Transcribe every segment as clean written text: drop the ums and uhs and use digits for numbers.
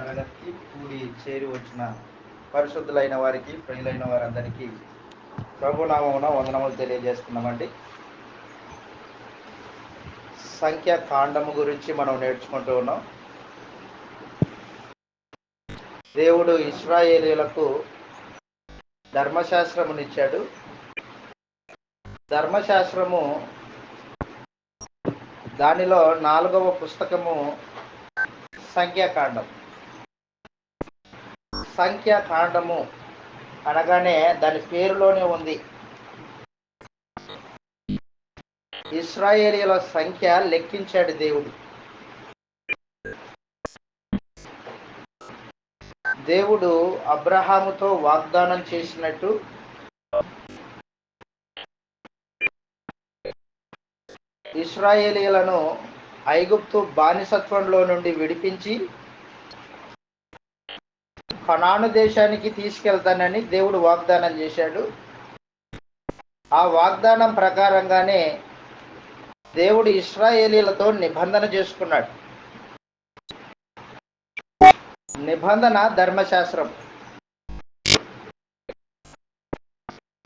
మనకి కూడి చేరి వచ్చిన పరిశుద్ధులైన వారికి, ప్రియులైన వారందరికీ ప్రభునామమున వందనములు తెలియజేస్తున్నామండి. సంఖ్యాకాండము గురించి మనం నేర్చుకుంటూ ఉన్నాం. దేవుడు ఇశ్రాయేలీయులకు ధర్మశాస్త్రమునిచ్చాడు. ధర్మశాస్త్రము దానిలో 4వ పుస్తకము సంఖ్యాకాండం. సంఖ్యాకాండము అనగానే దాని పేరులోనే ఉంది. ఇశ్రాయేలీయుల సంఖ్య లెక్కించాడు దేవుడు. దేవుడు అబ్రహాముతో వాగ్దానం చేసినట్టు ఇశ్రాయేలీయులను ఐగుప్తు బానిసత్వంలో నుండి విడిపించి కనాను దేశానికి తీసుకెళ్తానని దేవుడు వాగ్దానం చేశాడు. ఆ వాగ్దానం ప్రకారంగానే దేవుడు ఇశ్రాయేలీయులతో నిబంధన చేసుకున్నాడు. నిబంధన ధర్మశాస్త్రం.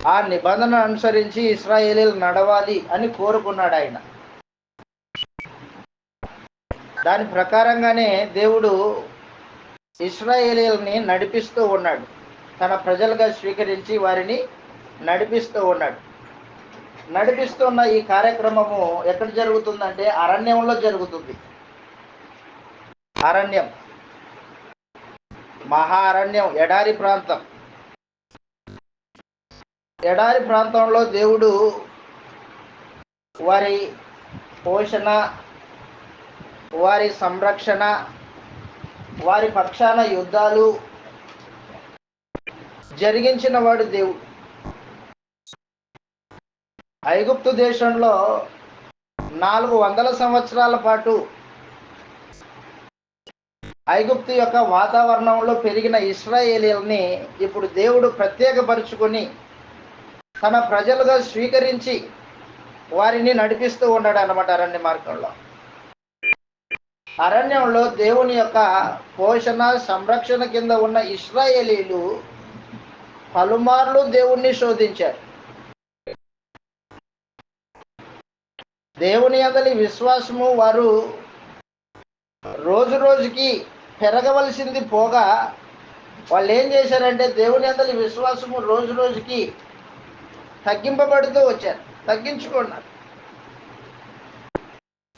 ఆ నిబంధన అనుసరించి ఇశ్రాయేలీయులు నడవాలి అని కోరుకున్నాడు ఆయన. దాని ప్రకారంగానే దేవుడు ఇశ్రాయేలీయుల్ని నడిపిస్తూ ఉన్నాడు. తన ప్రజలుగా స్వీకరించి వారిని నడిపిస్తూ ఉన్నాడు. నడిపిస్తున్న ఈ కార్యక్రమము ఎక్కడ జరుగుతుందంటే అరణ్యంలో జరుగుతుంది. అరణ్యం, మహా అరణ్యం, ఎడారి ప్రాంతం. ఎడారి ప్రాంతంలో దేవుడు వారి పోషణ, వారి సంరక్షణ, వారి పక్షాన యుద్ధాలు జరిగించిన వాడు దేవుడు. ఐగుప్తు దేశంలో 400 సంవత్సరాల పాటు ఐగుప్తు యొక్క వాతావరణంలో పెరిగిన ఇశ్రాయేలీయుల్ని ఇప్పుడు దేవుడు ప్రత్యేకపరుచుకొని తన ప్రజలుగా స్వీకరించి వారిని నడిపిస్తూ ఉన్నాడు అన్నమాట. అరణ్య మార్గంలో, అరణ్యంలో దేవుని యొక్క పోషణ, సంరక్షణ కింద ఉన్న ఇశ్రాయేలీయులు పలుమార్లు దేవుణ్ణి శోధించారు. దేవుని యందలి విశ్వాసము వారు రోజు రోజుకి పెరగవలసింది పోగా వాళ్ళు ఏం చేశారంటే దేవుని యందలి విశ్వాసము రోజు రోజుకి తగ్గింపబడుతూ వచ్చారు, తగ్గించుకున్నారు.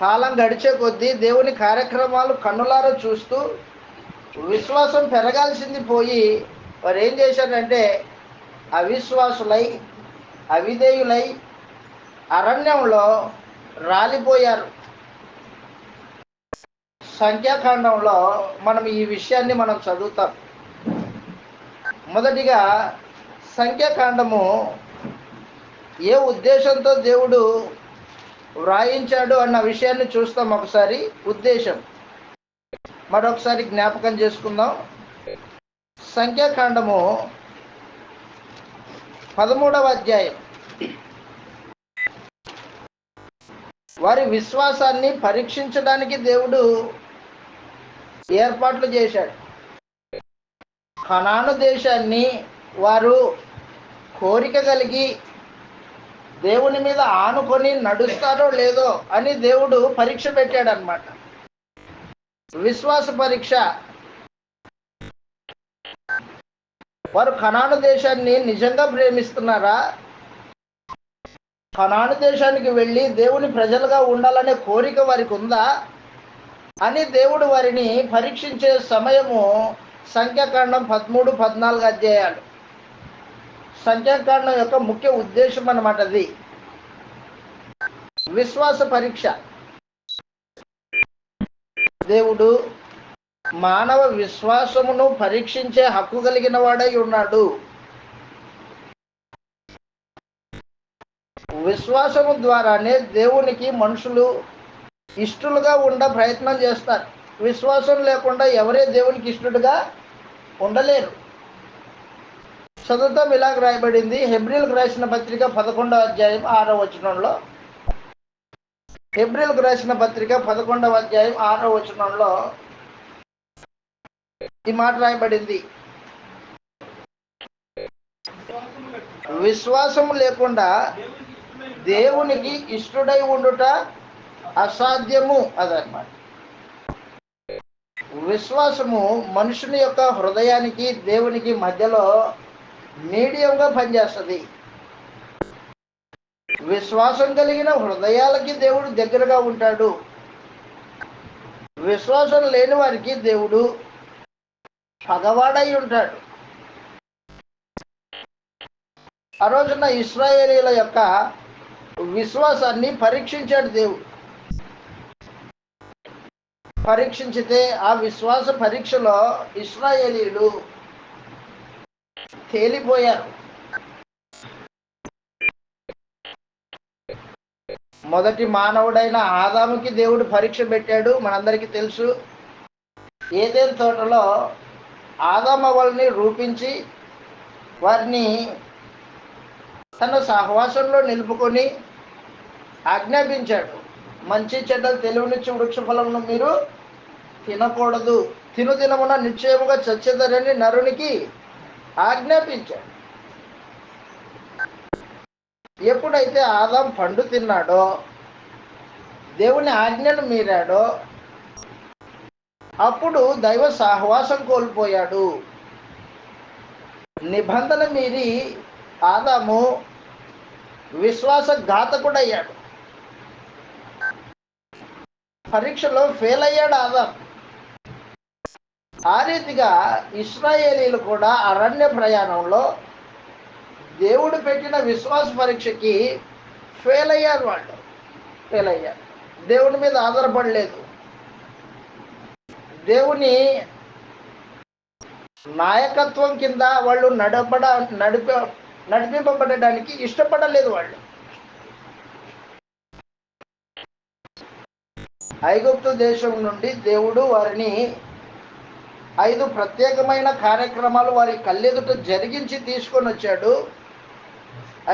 కాలం గడిచే కొద్దీ దేవుని కార్యక్రమాలు కన్నులారా చూస్తూ విశ్వాసం పెరగాల్సింది పోయి వారు ఏం చేశారంటే అవిశ్వాసులై, అవిధేయులై అరణ్యంలో రాలిపోయారు. సంఖ్యాకాండంలో మనం ఈ విషయాన్ని మనం చదువుతాం. మొదటిగా సంఖ్యాకాండము ఏ ఉద్దేశంతో దేవుడు వ్రాయించాడు అన్న విషయాన్ని చూస్తాం. ఒకసారి ఉద్దేశం మరొకసారి జ్ఞాపకం చేసుకుందాం. సంఖ్యాకాండము 13వ అధ్యాయం. వారి విశ్వాసాన్ని పరీక్షించడానికి దేవుడు ఏర్పాట్లు చేశాడు. కనాను దేశాన్ని వారు కోరిక కలిగి దేవుని మీద ఆనుకొని నడుస్తారో లేదో అని దేవుడు పరీక్ష పెట్టాడు అన్నమాట. విశ్వాస పరీక్ష. వారు కనాను దేశాన్ని నిజంగా ప్రేమిస్తున్నారా? కనాను దేశానికి వెళ్ళి దేవుని ప్రజలుగా ఉండాలనే కోరిక వారికి ఉందా అని దేవుడు వారిని పరీక్షించే సమయము సంఖ్యాకాండం 13, 14 అధ్యాయాలు. సంఖ్యాకాండం యొక్క ముఖ్య ఉద్దేశం అన్నమాట అది. విశ్వాస పరీక్ష. దేవుడు మానవ విశ్వాసమును పరీక్షించే హక్కు కలిగిన వాడై ఉన్నాడు. విశ్వాసము ద్వారానే దేవునికి మనుషులు ఇష్టలుగా ఉండ ప్రయత్నం చేస్తారు. విశ్వాసం లేకుండా ఎవరే దేవునికి ఇష్టడుగా ఉండలేరు. చదువుతాం. ఇలాగ రాయబడింది హెబ్రీలకు రాసిన పత్రిక 11వ అధ్యాయం 6వ వచనంలో. హెబ్రీలకు రాసిన పత్రిక 11వ అధ్యాయం 6వ వచనంలో ఈ మాట రాయబడింది. విశ్వాసము లేకుండా దేవునికి ఇష్టడై ఉండుట అసాధ్యము. అదనమాట. విశ్వాసము మనుషుని యొక్క హృదయానికి దేవునికి మధ్యలో మీడియంగా పనిచేస్తుంది. విశ్వాసం కలిగిన హృదయాలకి దేవుడు దగ్గరగా ఉంటాడు. విశ్వాసం లేని వారికి దేవుడు పగవాడై ఉంటాడు. ఆ రోజున ఇశ్రాయేలీల యొక్క విశ్వాసాన్ని పరీక్షించాడు దేవుడు. పరీక్షించితే ఆ విశ్వాస పరీక్షలో ఇశ్రాయేలీలు తేలిపోయారు. మొదటి మానవుడైన ఆదాముకి దేవుడు పరీక్ష పెట్టాడు. మనందరికీ తెలుసు. ఏదెన్ తోటలో ఆదామవ్వల్ని రూపించి వారిని తన సహవాసంలో నిలుపుకొని ఆజ్ఞాపించాడు, మంచి చెడ్డలు తెలివినిచ్చి వృక్ష ఫలమును మీరు తినకూడదు, తినుదినమున నిశ్చయముగా చచ్చెదరని నరునికి ఆజ్ఞాపించాడు. ఎప్పుడైతే ఆదాం పండు తిన్నాడో, దేవుని ఆజ్ఞను మీరాడో, అప్పుడు దైవ సహవాసం కోల్పోయాడు. నిబంధన మీరి ఆదాము విశ్వాసఘాతకుడయ్యాడు. పరీక్షలో ఫెయిల్ అయ్యాడు ఆదాం. ఆ రీతిగా ఇశ్రాయేలీలు కూడా అరణ్య ప్రయాణంలో దేవుడు పెట్టిన విశ్వాస పరీక్షకి ఫెయిల్ అయ్యారు. వాళ్ళు ఫెయిల్ అయ్యారు. దేవుని మీద ఆధారపడలేదు. దేవుని నాయకత్వం కింద వాళ్ళు నడిపింపబడడానికి ఇష్టపడలేదు. వాళ్ళు ఐగుప్తు దేశం నుండి దేవుడు వారిని 5 ప్రత్యేకమైన కార్యక్రమాలు వారి కళ్ళెదుట జరిగించి తీసుకొని వచ్చాడు.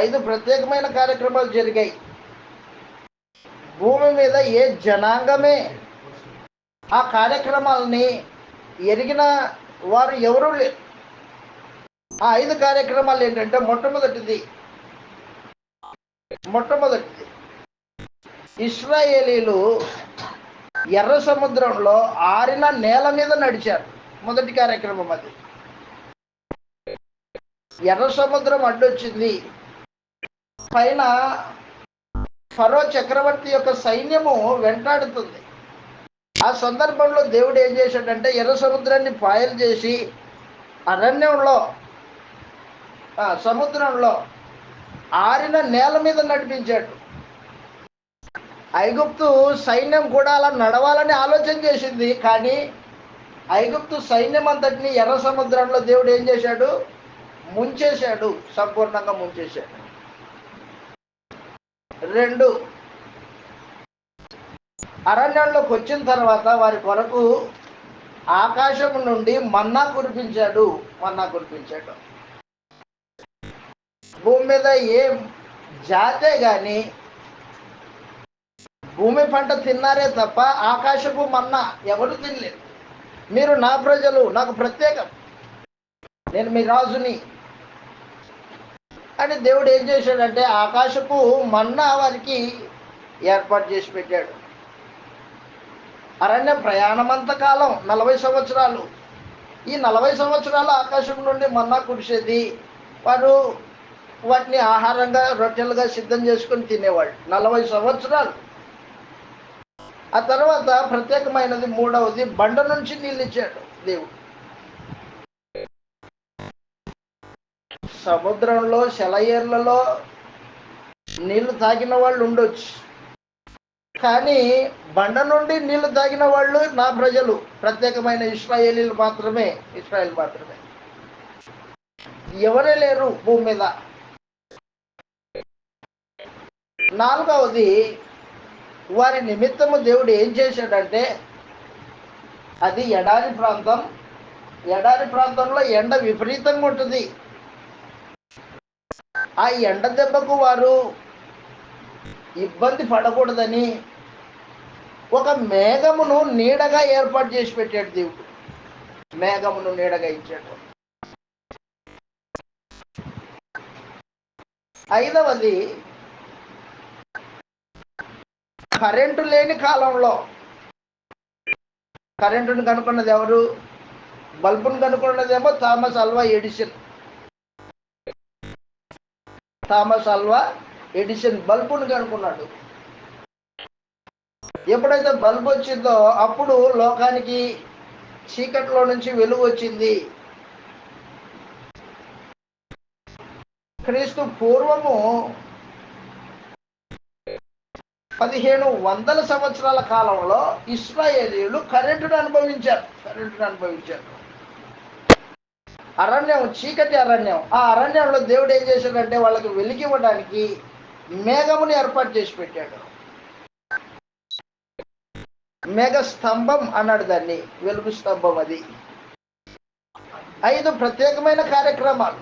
5 ప్రత్యేకమైన కార్యక్రమాలు జరిగాయి. భూమి మీద ఏ జనాంగమే ఆ కార్యక్రమాలని ఎరిగిన వారు ఎవరూ లేరు. ఆ 5 కార్యక్రమాలు ఏంటంటే, మొట్టమొదటిది ఇశ్రాయేలీలు ఎర్ర సముద్రంలో ఆరిన నేల మీద నడిచారు. మొదటి కార్యక్రమం అది. ఎర్ర సముద్రం అడ్డొచ్చింది. పైన ఫరో చక్రవర్తి యొక్క సైన్యము వెంటాడుతుంది. ఆ సందర్భంలో దేవుడు ఏం చేశాడంటే, ఎర్ర సముద్రాన్ని పాయలు చేసి అరణ్యంలో సముద్రంలో ఆరిన నేల మీద నడిపించాడు. ఐగుప్తు సైన్యం కూడా అలా నడవాలని ఆలోచన చేసింది. కానీ ఐగుప్తు సైన్యం అంతటిని ఎర్ర సముద్రంలో దేవుడు ఏం చేశాడు? ముంచేశాడు. సంపూర్ణంగా ముంచేశాడు. 2, అరణ్యంలోకి వచ్చిన తర్వాత వారి కొరకు ఆకాశం నుండి మన్నా కురిపించాడు. భూమి మీద ఏ జాతే కానీ భూమి పంట తిన్నారే తప్ప ఆకాశపు మన్నా ఎవరు తినలేదు. మీరు నా ప్రజలు, నాకు ప్రత్యేకం, నేను మీ రాజుని అని దేవుడు ఏం చేశాడంటే, ఆకాశపు మన్నా వారికి ఏర్పాటు చేసి పెట్టాడు. అరణ్య ప్రయాణమంత కాలం 40 సంవత్సరాలు. ఈ 40 సంవత్సరాలు ఆకాశం నుండి మన్నా కురిసేది. వారు వాటిని ఆహారంగా, రొట్టెలుగా సిద్ధం చేసుకొని తినేవాళ్ళు 40 సంవత్సరాలు. ఆ తర్వాత ప్రత్యేకమైనది 3వది, బండ నుంచి నీళ్ళు ఇచ్చాడు దేవుడు. సముద్రంలో సెలయేర్లలో నీళ్లు తాగిన వాళ్ళు ఉండొచ్చు, కానీ బండ నుండి నీళ్లు తాగిన వాళ్ళు నా ప్రజలు, ప్రత్యేకమైన ఇశ్రాయేలీలు మాత్రమే. ఎవరే లేరు భూమి మీద. 4వది, వారి నిమిత్తము దేవుడు ఏం చేశాడంటే, అది ఎడారి ప్రాంతం. ఎడారి ప్రాంతంలో ఎండ విపరీతంగా ఉంటుంది. ఆ ఎండ దెబ్బకు వారు ఇబ్బంది పడకూడదని ఒక మేఘమును నీడగా ఏర్పాటు చేసి పెట్టాడు దేవుడు. మేఘమును నీడగా ఇచ్చాడు. ఐదవది, కరెంటు లేని కాలంలో, కరెంటును కనుక్కున్నది ఎవరు? బల్బును కనుక్కున్నదేమో Thomas Alva Edison. Thomas Alva Edison బల్బును కనుక్కున్నాడు. ఎప్పుడైతే బల్బు వచ్చిందో అప్పుడు లోకానికి చీకట్లో నుంచి వెలుగు వచ్చింది. క్రీస్తు పూర్వము 1500 సంవత్సరాల కాలంలో ఇశ్రాయేలీయులు కరెంటును అనుభవించారు. అరణ్యం, చీకటి అరణ్యం. ఆ అరణ్యంలో దేవుడు ఏం చేశాడంటే వాళ్ళకి వెలిగివ్వడానికి మేఘముని ఏర్పాటు చేసి పెట్టాడు. మేఘ స్తంభం అన్నాడు దాన్ని, వెలుగు స్తంభం అది. 5 ప్రత్యేకమైన కార్యక్రమాలు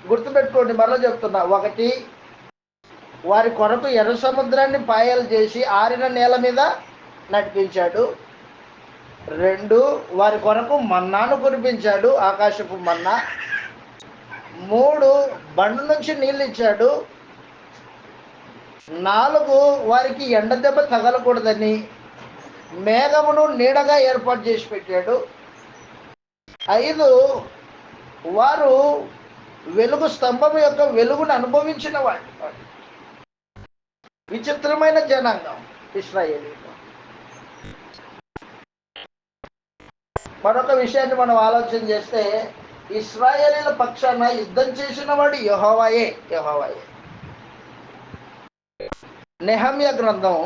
గుర్తుపెట్టుకోండి, మరలా చెప్తున్నా. 1, వారి కొరకు ఎర్ర సముద్రాన్ని పాయలు చేసి ఆరిన నేల మీద నడిపించాడు. 2, వారి కొరకు మన్నాను కురిపించాడు, ఆకాశపు మన్నా. 3, బండు నుంచి నీళ్ళు ఇచ్చాడు. 4, వారికి ఎండ దెబ్బ తగలకూడదని మేఘమును నీడగా ఏర్పాటు చేసి పెట్టాడు. 5, వారు వెలుగు స్తంభం యొక్క వెలుగును అనుభవించిన వాడు. విచిత్రమైన జనాంగం ఇశ్రాయేలీయులు. మరొక విషయాన్ని మనం ఆలోచన చేస్తే, ఇశ్రాయేలీల పక్షాన యుద్ధం చేసిన వాడు యెహోవాయే. నెహమ్యా గ్రంథం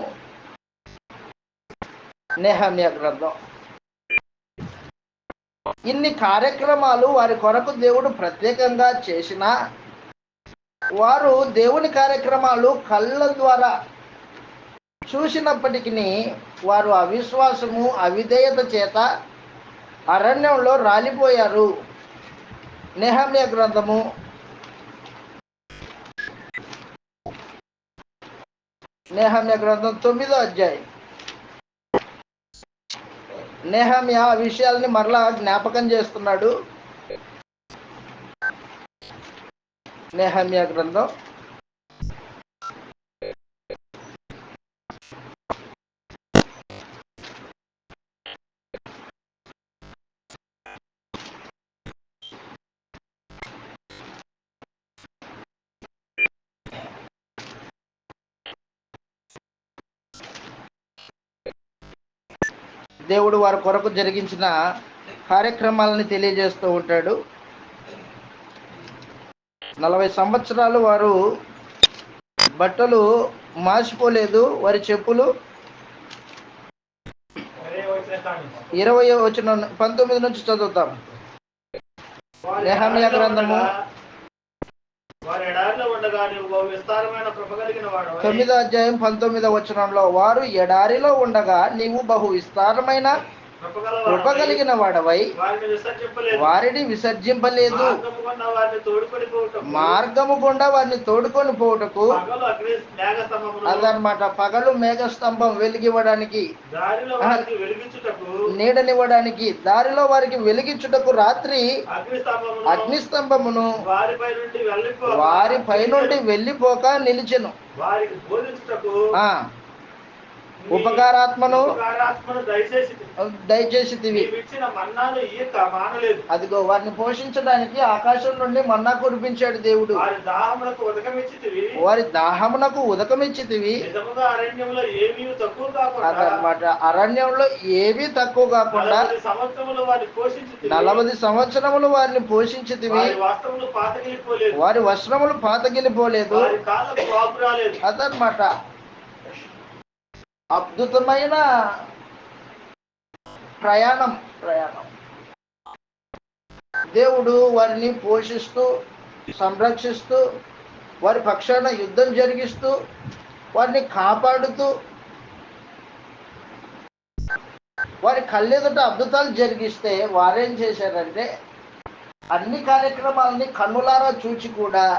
ఇన్ని కార్యక్రమాలు వారి కొరకు దేవుడు ప్రత్యేకంగా చేసినా, వారు దేవుని కార్యక్రమాలు కళ్ళ ద్వారా చూసినప్పటికీ వారు అవిశ్వాసము, అవిధేయత చేత అరణ్యంలో రాలిపోయారు. నెహమ్యా గ్రంథము 9వ అధ్యాయం. నెహమ్యా ఆ విషయాల్ని మరలా జ్ఞాపకం చేస్తున్నాడు. నెహమ్యా గ్రంథం 9 దేవుడు వారి కొరకు జరిగించిన కార్యక్రమాలని తెలియజేస్తూ ఉంటాడు. 40 సంవత్సరాలు వారు బట్టలు మాసిపోలేదు, వారి చెప్పులు 20వ వచనం 19 నుంచి చదువుతాం. నెహమ్యా గ్రంథము 9వ అధ్యాయం 19వ వచనంలో, వారు ఎడారిలో ఉండగా నీవు బహు విస్తారమైన కృప కలిగిన వాడవై వారిని విసర్జింపలేదు, మార్గము గుండా వారిని తోడుకొని పోవుటకు. అదనమాట, పగలు మేఘస్తంభం వెలిగివ్వడానికి, నీడనివ్వడానికి, దారిలో వారికి వెలిగించుటకు రాత్రి అగ్నిస్తంభమును వారిపై నుండి వెళ్ళిపోక నిలిచెను. ఉపకారాత్మను దయచేసితివి. అదిగో వారిని పోషించడానికి ఆకాశం నుండి మన్నా కురిపించాడు దేవుడు. వారి దాహమునకు ఉదకమిచ్చితివి. అదనమాట, అరణ్యంలో ఏమీ తక్కువ కాకుండా 40 సంవత్సరములు వారిని పోషించితివి. వారి వస్త్రములు పాతగిలిపోలేదు. అదనమాట, అద్భుతమైన ప్రయాణం. దేవుడు వారిని పోషిస్తూ, సంరక్షిస్తూ, వారి పక్షాన యుద్ధం జరిగిస్తూ, వారిని కాపాడుతూ, వారి కళ్ళెదుట అద్భుతాలు జరిగిస్తే వారేం చేశారంటే, అన్ని కార్యక్రమాలని కన్నులారా చూచి కూడా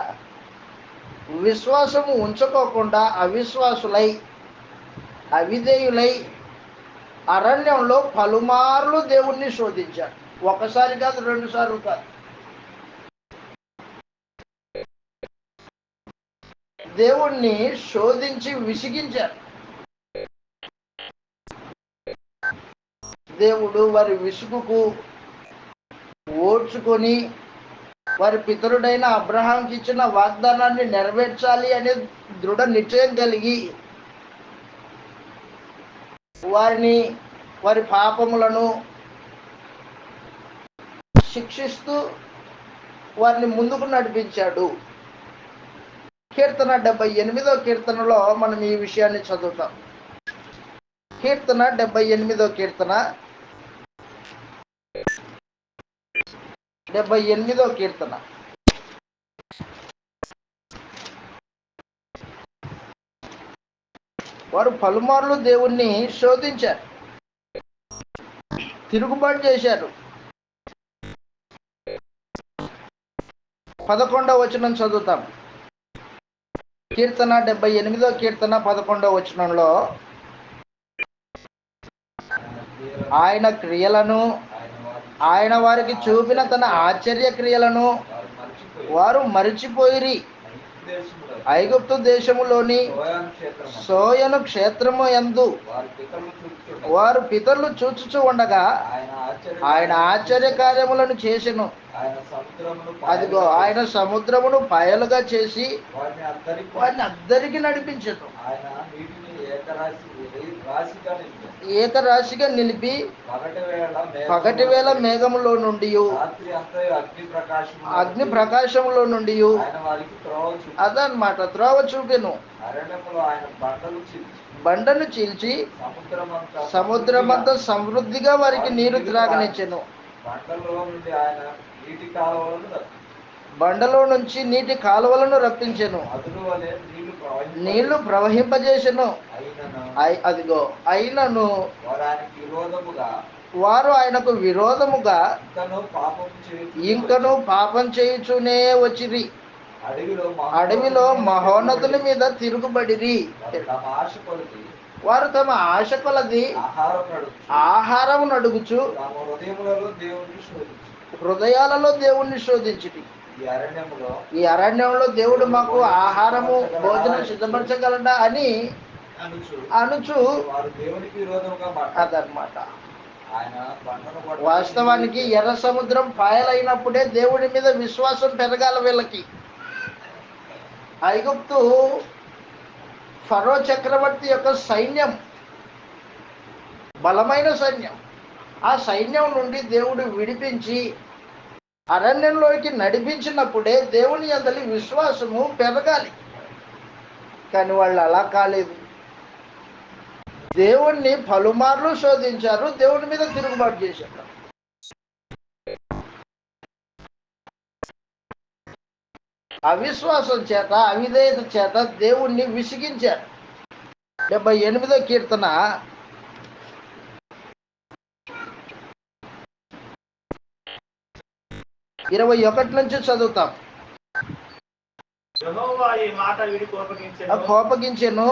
విశ్వాసము ఉంచుకోకుండా అవిశ్వాసులై, అవిధేయులై అరణ్యంలో పలుమార్లు దేవుణ్ణి శోధించారు. ఒకసారి కాదు, 2 సార్లు కాదు. దేవుణ్ణి శోధించి విసిగించారు. దేవుడు వారి విసుగుకు ఓర్చుకొని వారి పితరుడైన అబ్రహాంకి ఇచ్చిన వాగ్దానాన్ని నెరవేర్చాలి అనే దృఢ నిశ్చయం కలిగి వారి పాపములను శిక్షిస్తూ వారిని ముందుకు నడిపించాడు. కీర్తన 78వ కీర్తనలో మనం ఈ విషయాన్ని చదువుతాం. కీర్తన 78వ కీర్తన 78వ కీర్తన వారు పలుమార్లు దేవుణ్ణి శోధించారు, తిరుగుబాటు చేశారు. 11వ వచనం చదువుతాం. కీర్తన 78వ కీర్తన 11వ వచనంలో ఆయన క్రియలను, ఆయన వారికి చూపిన తన ఆశ్చర్య క్రియలను వారు మరిచిపోయిరి. ఐగుప్తు దేశములోని సోయను క్షేత్రము యందు వారు పితరులు చూచుచూ ఉండగా ఆయన ఆశ్చర్య కార్యములను చేసెను. అదిగో ఆయన సముద్రమును పాయలుగా చేసి వారిని అద్దరికి నడిపించెను. ఏకరాశిగా నిలిపి పగటి వేళ మేఘములో నుండి అగ్ని ప్రకాశములో నుండి అదనమాట త్రోవ చూపెను. బండను చీల్చి సముద్రమంతా సమృద్ధిగా వారికి నీరు త్రాగనిచ్చెను. బండలో నుంచి నీటి కాలువలను రప్పించెను, నీళ్లు ప్రవహింపజేసెను. అదిగో అయినను వారు ఆయనకు విరోధముగా ఇంకను పాపం చేయుచునే వచ్చిరి. అడవిలో మహోన్నతుల మీద తిరుగుబడిరి. వారు తమ ఆశ కొలది ఆహారం అడుగుచు హృదయాలలో దేవుణ్ణి శోధించుటి. ఈ అరణ్యంలో దేవుడు మాకు ఆహారము భోజనం సిద్ధపరచగలడా అని అనుచు అదనమాట. వాస్తవానికి ఎర్ర సముద్రం పాయలైనప్పుడే దేవుడి మీద విశ్వాసం పెరగాల వీళ్ళకి. ఐగుప్తు ఫరో చక్రవర్తి యొక్క సైన్యం బలమైన సైన్యం. ఆ సైన్యం నుండి దేవుడు విడిపించి అరణ్యంలోకి నడిపించినప్పుడే దేవుని యందలి విశ్వాసము పెరగాలి. కానీ వాళ్ళు అలా కాలేదు. దేవుణ్ణి పలుమార్లు శోధించారు, దేవుని మీద తిరుగుబాటు చేశారు. అవిశ్వాసం చేత, అవిధేయత చేత దేవుణ్ణి విసిగించారు. 78వ కీర్తన 21 నుంచి చదువుతాం. కోపగించెను,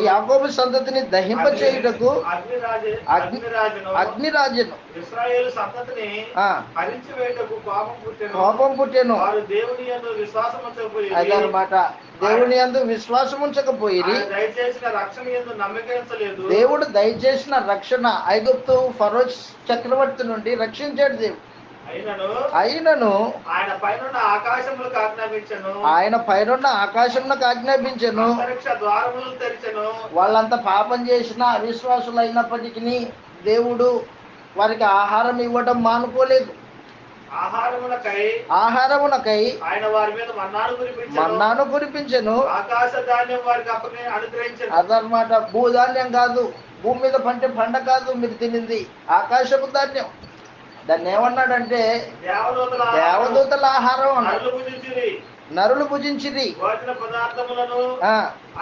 యాకోబు సంతతిని దహింపచేయుటకు అగ్నిరాజును కోపం పుట్టెను. అదనమాట, దేవుని యందు విశ్వాసం ఉంచకపోయి దేవుడు దయచేసిన రక్షణ ఐగుప్తు ఫరో చక్రవర్తి నుండి రక్షించాడు దేవుడు. అయినను ఆయన పైనున్న ఆకాశములకు ఆజ్ఞాపించెను. వాళ్ళంతా పాపం చేసిన అవిశ్వాసులు అయినప్పటికీ దేవుడు వారికి ఆహారం ఇవ్వడం మానుకోలేదు. ఆహారమునకై ఆయన వారి మీద మన్నాను కురిపించెను. ఆకాశ ధాన్యం వారికి అనుగ్రహించెను. అదనమాట, భూధాన్యం కాదు, భూమి మీద పంటే పంట కాదు మీరు తినింది, ఆకాశపు ధాన్యం. దాన్ని ఏమన్నాడంటే దేవదూతల ఆహారం అన్నాడు. నరులు భుజించిరి భోజన పదార్థములను ఆ,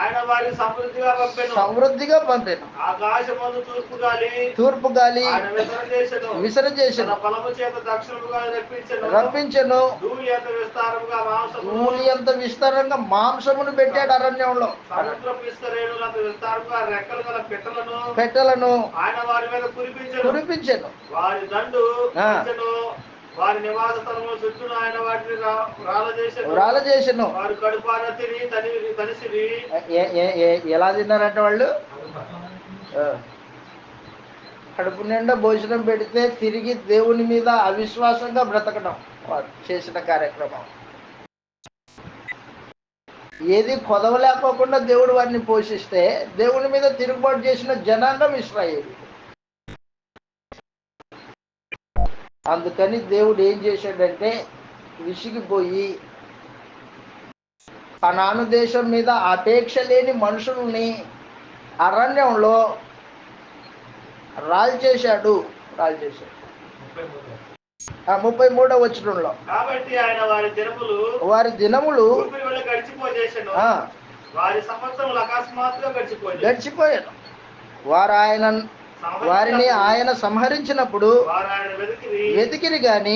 ఆయన వారికి సమృద్ధిగా పంపెను. సమృద్ధిగా పంపెను. ఆకాశమందు తూర్పు గాలి తూర్పు గాలి ఆయన విసరజేసెను. తన విసరజేసెను, బలము చేత దక్షిణముగా రప్పించెను. రప్పించెను. ధూళి ఎంత విస్తారముగా మాంసమును, ధూళి ఎంత విస్తారంగా మాంసమును పెట్టాడు అరణ్యంలో. సముద్రపు ఇసుకరేణులు అంత విస్తారముగా రెక్కలు గల పెట్టెలను ఆయన వారి మీద కురిపించెను. కురిపించెను. వారి దండు ఆ. పెంచెను. వారి నివాస స్థలముల చుట్టూ ఆయన వాటిని రాలజేసెను. రాలజేసెను. వారు కడుపార తిని తనిసిరి. ఎలా తిన్నారంటే వాళ్ళు ఆ, కడుపు నిండా భోజనం పెడితే తిరిగి దేవుని మీద అవిశ్వాసంగా బ్రతకడం వారు చేసిన కార్యక్రమం. ఏది కొదవలేకోకుండా దేవుడు వారిని పోషిస్తే దేవుని మీద తిరుగుబాటు చేసిన జనాంగం ఇశ్రాయేలు. అందుకని దేవుడు ఏం చేశాడంటే విసిగిపోయి కనాను దేశం మీద అపేక్ష లేని మనుషుల్ని అరణ్యంలో రాల్చేశాడు. 33వ వచనంలో కాబట్టి ఆయన వారి దినములు గడిచిపోయేను. వారి సంవత్సరములు అకస్మాత్తుగా గడిచిపోయాను. వారిని ఆయన సంహరించినప్పుడు వెతికిరి గాని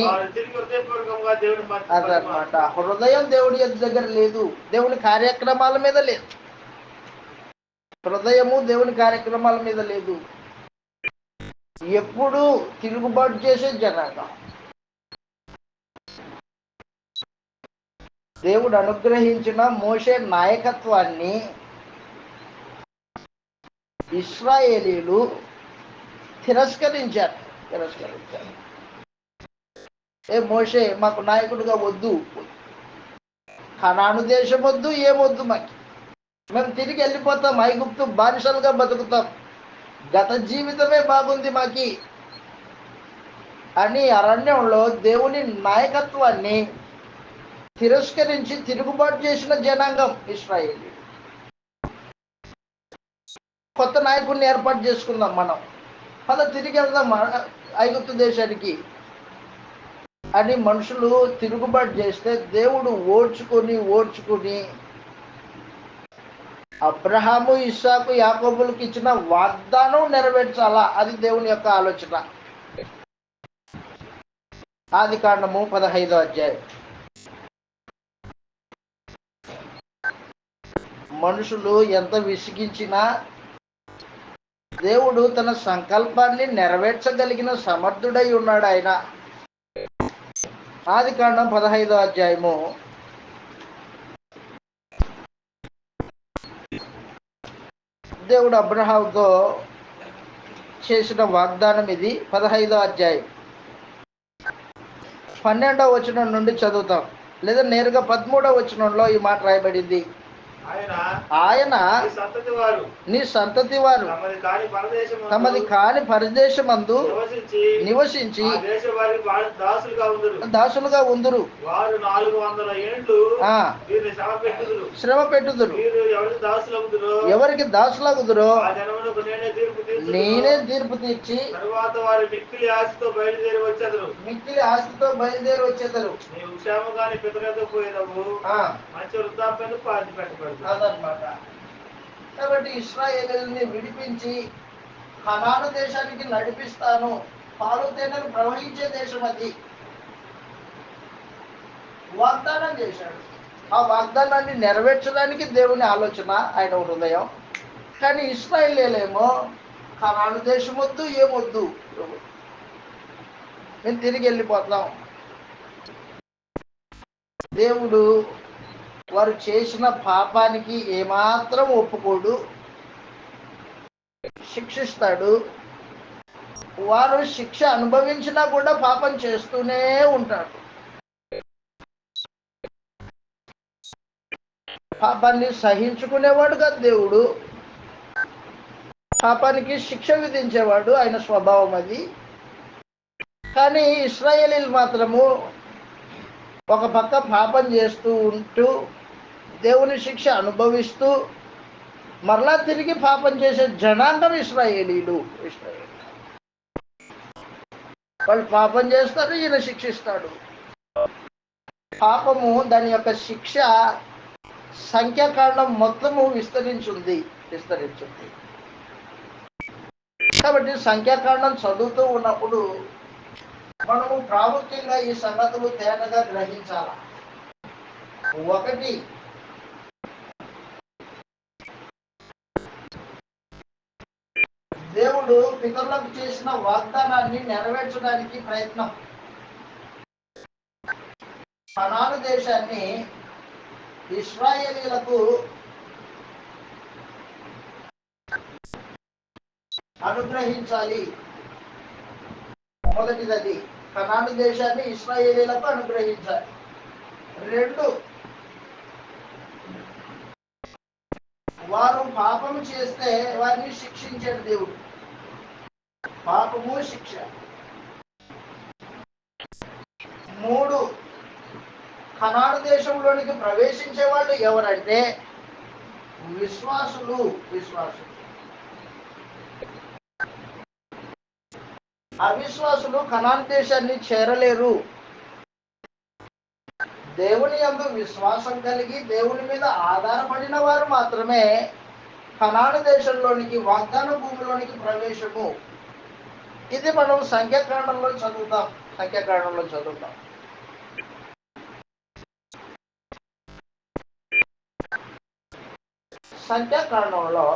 అదనమాట హృదయం దేవుడి దగ్గర లేదు, దేవుని కార్యక్రమాల మీద లేదు. హృదయము దేవుని కార్యక్రమాల మీద లేదు. ఎప్పుడు తిరుగుబాటు చేసే జనాంగం. దేవుడు అనుగ్రహించిన మోషే నాయకత్వాన్ని ఇశ్రాయేలీలు తిరస్కరించారు. మోషే మాకు నాయకుడిగా వద్దు, కనాను దేశం వద్దు, ఏమొద్దు మాకు, మేము తిరిగి వెళ్ళిపోతాం, ఐగుప్తు బానిసలుగా బతుకుతాం, గత జీవితమే బాగుంది మాకి అని అరణ్యంలో దేవుని నాయకత్వాన్ని తిరస్కరించి తిరుగుబాటు చేసిన జనాంగం ఇశ్రాయేలు. కొత్త నాయకుడిని ఏర్పాటు చేసుకుందాం, మనం అలా తిరిగి వెళ్దాం ఐగుప్తు దేశానికి అని మనుషులు తిరుగుబాటు చేస్తే దేవుడు ఓడ్చుకుని అబ్రహాము, ఇస్సాకు, యాకోబులకు ఇచ్చిన వాగ్దానం నెరవేర్చాలా, అది దేవుని యొక్క ఆలోచన. ఆదికాండము 15వ అధ్యాయం. మనుషులు ఎంత విసిగించినా దేవుడు తన సంకల్పాన్ని నెరవేర్చగలిగిన సమర్థుడై ఉన్నాడు ఆయన. ఆదికాండం 15వ అధ్యాయము దేవుడు అబ్రహాముతో చేసిన వాగ్దానం ఇది. 15వ అధ్యాయం 12వ వచనం నుండి చదువుతాం, లేదా నేరుగా 13వ వచనంలో ఈ మాట రాయబడింది. ఆయన నీ సంతతి వారు తమది కాని పరదేశమందు నివసించి దాసులుగా ఉందురు, శ్రమ పెట్టుదురు. ఎవరికి దాసులగుదురో నేనే తీర్పు తీర్చి మిక్కిలి ఆస్తితో బయలుదేరి వచ్చేదరు. అదనమాట. కాబట్టి ఇశ్రాయేలుని విడిపించి కనాను దేశానికి నడిపిస్తాను, పాలు తేనెలు ప్రవహించే దేశం అది వాగ్దానం చేశాడు. ఆ వాగ్దానాన్ని నెరవేర్చడానికి దేవుని ఆలోచన, ఆయన హృదయం. కానీ ఇశ్రాయేలేమో కనాను దేశం వద్దు, ఏమొద్దు, మేము తిరిగి వెళ్ళిపోతాం. దేవుడు వారు చేసిన పాపానికి ఏమాత్రం ఒప్పుకోడు, శిక్షిస్తాడు. వారు శిక్ష అనుభవించినా కూడా పాపం చేస్తూనే ఉంటాడు. పాపాన్ని సహించుకునేవాడు కాదు దేవుడు, పాపానికి శిక్ష విధించేవాడు, ఆయన స్వభావం అది. కానీ ఇశ్రాయేలీలు మాత్రము ఒక పక్క పాపం చేస్తూ ఉంటూ దేవుని శిక్ష అనుభవిస్తూ మరలా తిరిగి పాపం చేసే జనాంగం ఇశ్రాయేలీలు. వాళ్ళు పాపం చేస్తారు, ఈయన శిక్షిస్తాడు. పాపము దాని యొక్క శిక్ష సంఖ్యాకాండం మొత్తము విస్తరించింది. కాబట్టి సంఖ్యాకాండం చదువుతూ ఉన్నప్పుడు మనము ప్రాముఖ్యంగా ఈ సంగతులు తేటగా గ్రహించాలి. ఒకటి, దేవుడు పితరులకు చేసిన వాగ్దానాన్ని నెరవేర్చడానికి ప్రయత్నం. కనాను దేశాన్ని ఇశ్రాయేలీయులకు అనుగ్రహించాలి. మొదటిది, కనాను దేశాన్ని ఇశ్రాయేలీయులకు అనుగ్రహించాలి. 2, వారు పాపము చేస్తే వారిని శిక్షించాడు దేవుడు. పాపము, శిక్ష. 3, కనాను దేశంలోనికి ప్రవేశించే వాళ్ళు ఎవరంటే విశ్వాసులు. అవిశ్వాసులు కనాను దేశాన్ని చేరలేరు. దేవుని యందు విశ్వాసం కలిగి దేవుని మీద ఆధారపడిన వారు మాత్రమే కనాను దేశంలోనికి, వాగ్దాన భూమిలోనికి ప్రవేశము. ఇది మనం సంఖ్యాకాండంలో చదువుతాం. సంఖ్యాకాండంలో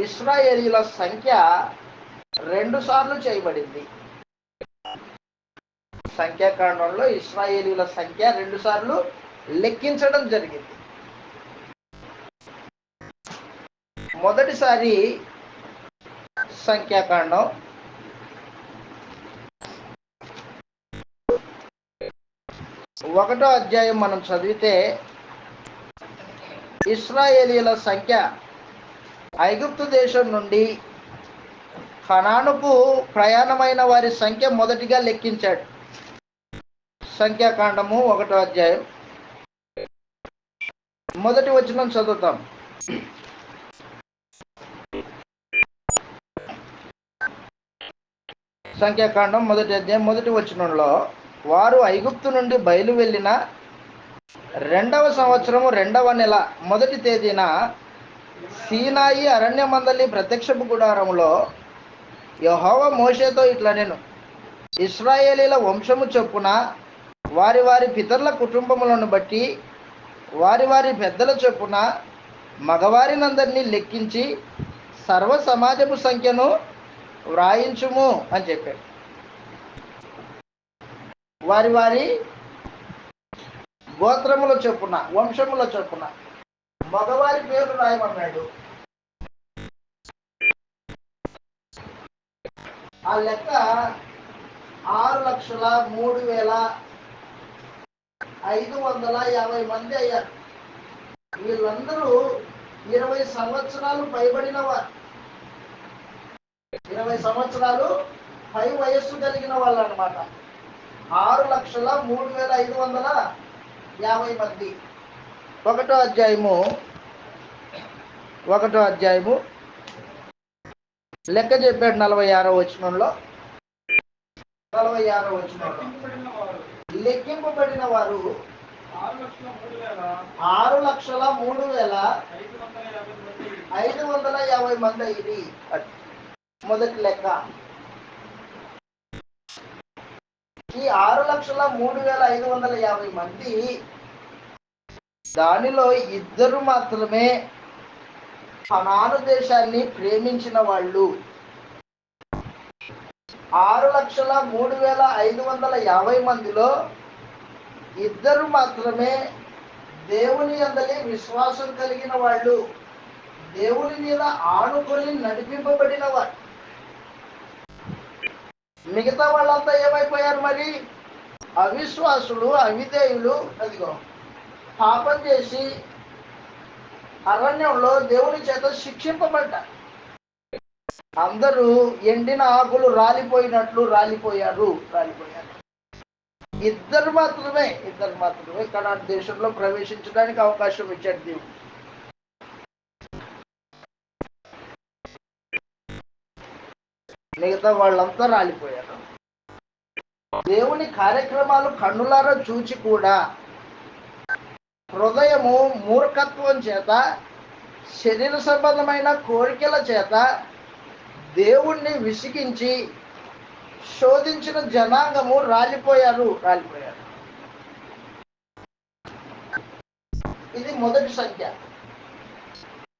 ఇశ్రాయేలీయుల సంఖ్య 2 సార్లు చేయబడింది. సంఖ్యాకాండంలో ఇశ్రాయేలీయుల సంఖ్య 2 సార్లు లెక్కించడం జరిగింది. మొదటిసారి సంఖ్యాకాండం 1వ అధ్యాయం మనం చదివితే ఇశ్రాయేలీయుల సంఖ్య ఐగుప్తు దేశం నుండి కనానుకు ప్రయాణమైన వారి సంఖ్య మొదటిగా లెక్కించాడు. సంఖ్యాకాండము 1వ అధ్యాయం మొదటి వచనం చదువుతాం. సంఖ్యాకాండం 1వ అధ్యాయం మొదటి వచనంలో, వారు ఐగుప్తు నుండి బయలు వెళ్ళిన 2వ సంవత్సరము 2వ నెల 1వ తేదీన సీనాయి అరణ్య మందలి ప్రత్యక్షపు గుడారములో యెహోవా మోషేతో ఇట్లా నేను ఇశ్రాయేలీల వంశము చొప్పున వారి వారి పితరుల కుటుంబములను బట్టి వారి వారి పెద్దల చొప్పున మగవారినందరినీ లెక్కించి సర్వ సమాజపు సంఖ్యను వ్రాయించుము అని చెప్పాడు. వారి వారి గోత్రముల చొప్పున, వంశముల చొప్పున మగవారి పేరు రాయమన్నాడు. ఆ లెక్క 6,03,550 మంది అయ్యారు. వీళ్ళందరూ 20 సంవత్సరాలు పైబడిన వారు, 20 సంవత్సరాలు పై వయస్సు కలిగిన వాళ్ళు అన్నమాట. 6,03,550 మంది. 1వ అధ్యాయము లెక్క చెప్పాడు 46వ వచనంలో. లెక్కింపబడిన వారు 6,03,550 మంది అయింది. మొదటి లెక్క. ఈ 6,03,550 మంది, దానిలో 2 మాత్రమే కనాను దేశాన్ని ప్రేమించిన వాళ్ళు. 6,03,550 మందిలో 2 మాత్రమే దేవుని యందలి విశ్వాసం కలిగిన వాళ్ళు, దేవుని మీద ఆనుకొని నడిపింపబడిన వారు. మిగతా వాళ్ళంతా ఏమైపోయారు మరి? అవిశ్వాసులు, అవిధేయులు. అదిగో పాపం చేసి అరణ్యంలో దేవుని చేత శిక్షింపబడ్డారు. అందరూ ఎండిన ఆకులు రాలిపోయినట్లు రాలిపోయారు. 2 మాత్రమే కనాను దేశంలో ప్రవేశించడానికి అవకాశం ఇచ్చాడు దేవుడు. మిగతా వాళ్ళంతా రాలిపోయారు. దేవుని కార్యక్రమాలు కన్నులారా చూచి కూడా హృదయము మూర్ఖత్వం చేత, శరీర సంబంధమైన కోరికల చేత దేవుణ్ణి విసిగించి శోధించిన జనాంగము రాలిపోయారు. ఇది మొదటి సంఖ్య.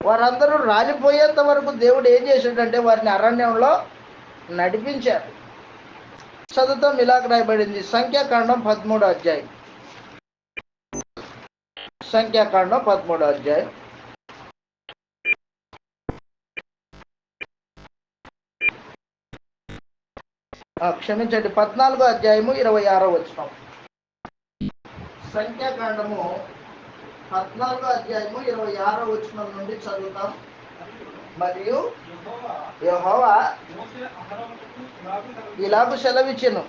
వారందరూ రాలిపోయేంత వరకు దేవుడు ఏం చేశాడంటే వారిని అరణ్యంలో నడిపించారు. చదువుతాం, ఇలాగ రాయబడింది. సంఖ్యాకాండం 13వ అధ్యాయం. సంఖ్యాకాండం 13వ అధ్యాయం. క్షమించండి, 14వ అధ్యాయము 26వ వచనం. సంఖ్యాకాండము 14వ అధ్యాయము 26వ వచనం నుండి చదువుతాం. మరియు యెహోవా ఇలాగు సెలవిచ్చెను,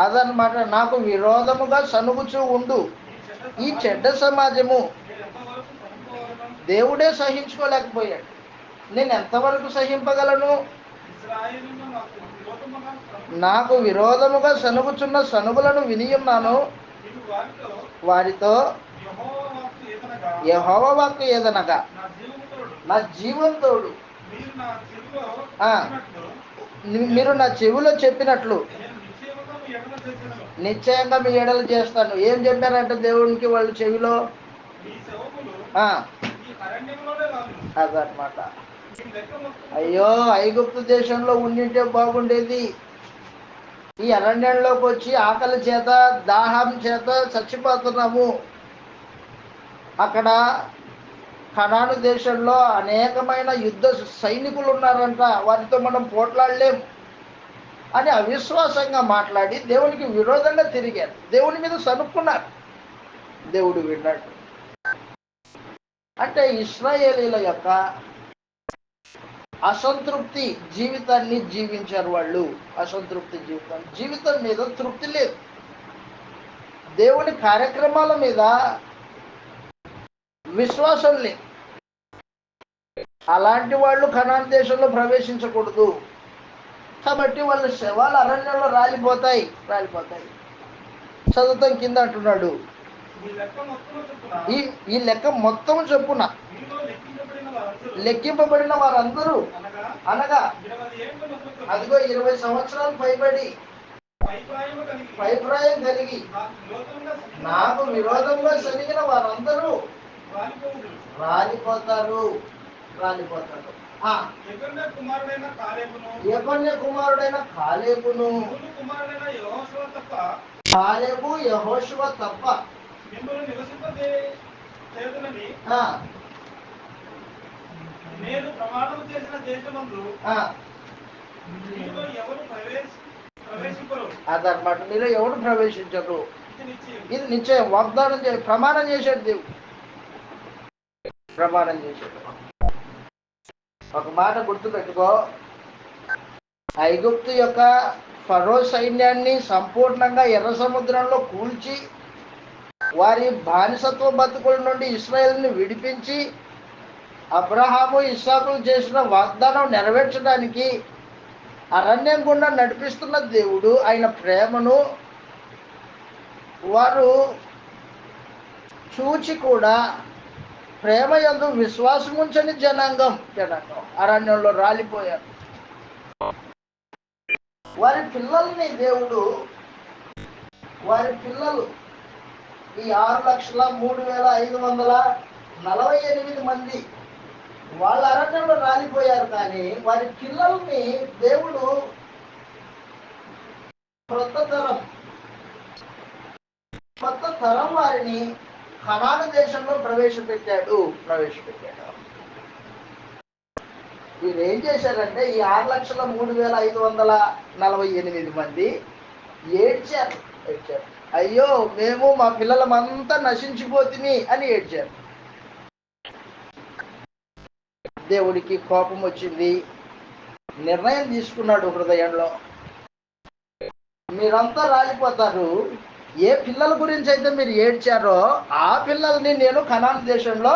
అదనమాట, నాకు విరోధముగా సనుగుచూ ఉండు ఈ చెడ్డ సమాజము. దేవుడే సహించుకోలేకపోయాడు. నేను ఎంతవరకు సహింపగలను? నాకు విరోధముగా సనుగుచున్న సనుగులను వినియున్నాను. వారితో యెహోవా వాక్కు ఏదనగా, నా జీవంతోడు మీరు నా చెవిలో చెప్పినట్లు నిశ్చయంగా మీ ఎడలు చేస్తాను. ఏం చెప్పారంటే దేవునికి వాళ్ళు చెవిలో? అదనమాట. అయ్యో, ఐగుప్తు దేశంలో ఉండింటే బాగుండేది. ఈ అరణ్యంలోకి వచ్చి ఆకలి చేత, దాహం చేత చచ్చిపోతున్నాము. అక్కడ కనాను దేశంలో అనేకమైన యుద్ధ సైనికులు ఉన్నారంట, వారితో మనం పోట్లాడలేం అని అవిశ్వాసంగా మాట్లాడి దేవునికి విరోధంగా తిరిగారు. దేవుని మీద సనుక్కున్నారు. దేవుడు విన్నాడు. అంటే ఇశ్రాయేలీల యొక్క అసంతృప్తి జీవితాన్ని జీవించారు వాళ్ళు. అసంతృప్తి జీవితం మీద తృప్తి లేదు. దేవుని కార్యక్రమాల మీద విశ్వాసం లేదు. అలాంటి వాళ్ళు కనాను దేశంలో ప్రవేశించకూడదు. కాబట్టి వాళ్ళ శవాలు అరణ్యంలో రాలిపోతాయి. చదువుతాం, కింద అంటున్నాడు, ఈ లెక్క మొత్తం చొప్పున లెక్కింపబడిన వారందరూ అనగా అదిగో 20 సంవత్సరాలు పైబడి పైప్రాయం కలిగి నాకు విరోధంగా సరిగిన వారందరూ రాలిపోతారు. యెఫున్నె కుమారుడైన కాలేబును, కాలేబు యెహోషువ తప్ప నేను ప్రమాణం చేసిన దేశమందు అదనమాట, మీలో ఎవరు ప్రవేశించరు. ఇది నిశ్చయం. వాగ్దానం ప్రమాణం చేశాడు దేవుడు. ప్రమాణం చేశాడు. ఒక మాట గుర్తుపెట్టుకో, ఐగుప్తు యొక్క ఫరో సైన్యాన్ని సంపూర్ణంగా ఎర్ర సముద్రంలో కూల్చి వారి బానిసత్వ బతుకుల నుండి ఇశ్రాయేలుని విడిపించి అబ్రహాము ఇస్సాకులు చేసిన వాగ్దానం నెరవేర్చడానికి అరణ్యం గుండా నడిపిస్తున్న దేవుడు, ఆయన ప్రేమను వారు చూచి కూడా ప్రేమ యందు విశ్వాసం ఉంచని జనాంగం అరణ్యంలో రాలిపోయారు. వారి పిల్లల్ని దేవుడు, వారి పిల్లలు ఈ 6,03,548 మంది వాళ్ళ అరణ్యంలో రాలిపోయారు. కానీ వారి పిల్లల్ని దేవుడు కొత్త తరం వారిని కనాను దేశంలో ప్రవేశపెట్టాడు. వీరు ఏం చేశారంటే ఈ 6,03,548 మంది ఏడ్చారు. అయ్యో, మేము మా పిల్లలమంతా నశించిపోతుంది అని ఏడ్చారు. దేవుడికి కోపం వచ్చింది. నిర్ణయం తీసుకున్నాడు హృదయంలో, మీరంతా రాలిపోతారు. ఏ పిల్లల గురించి అయితే మీరు ఏడ్చారో ఆ పిల్లల్ని నేను కనాను దేశంలో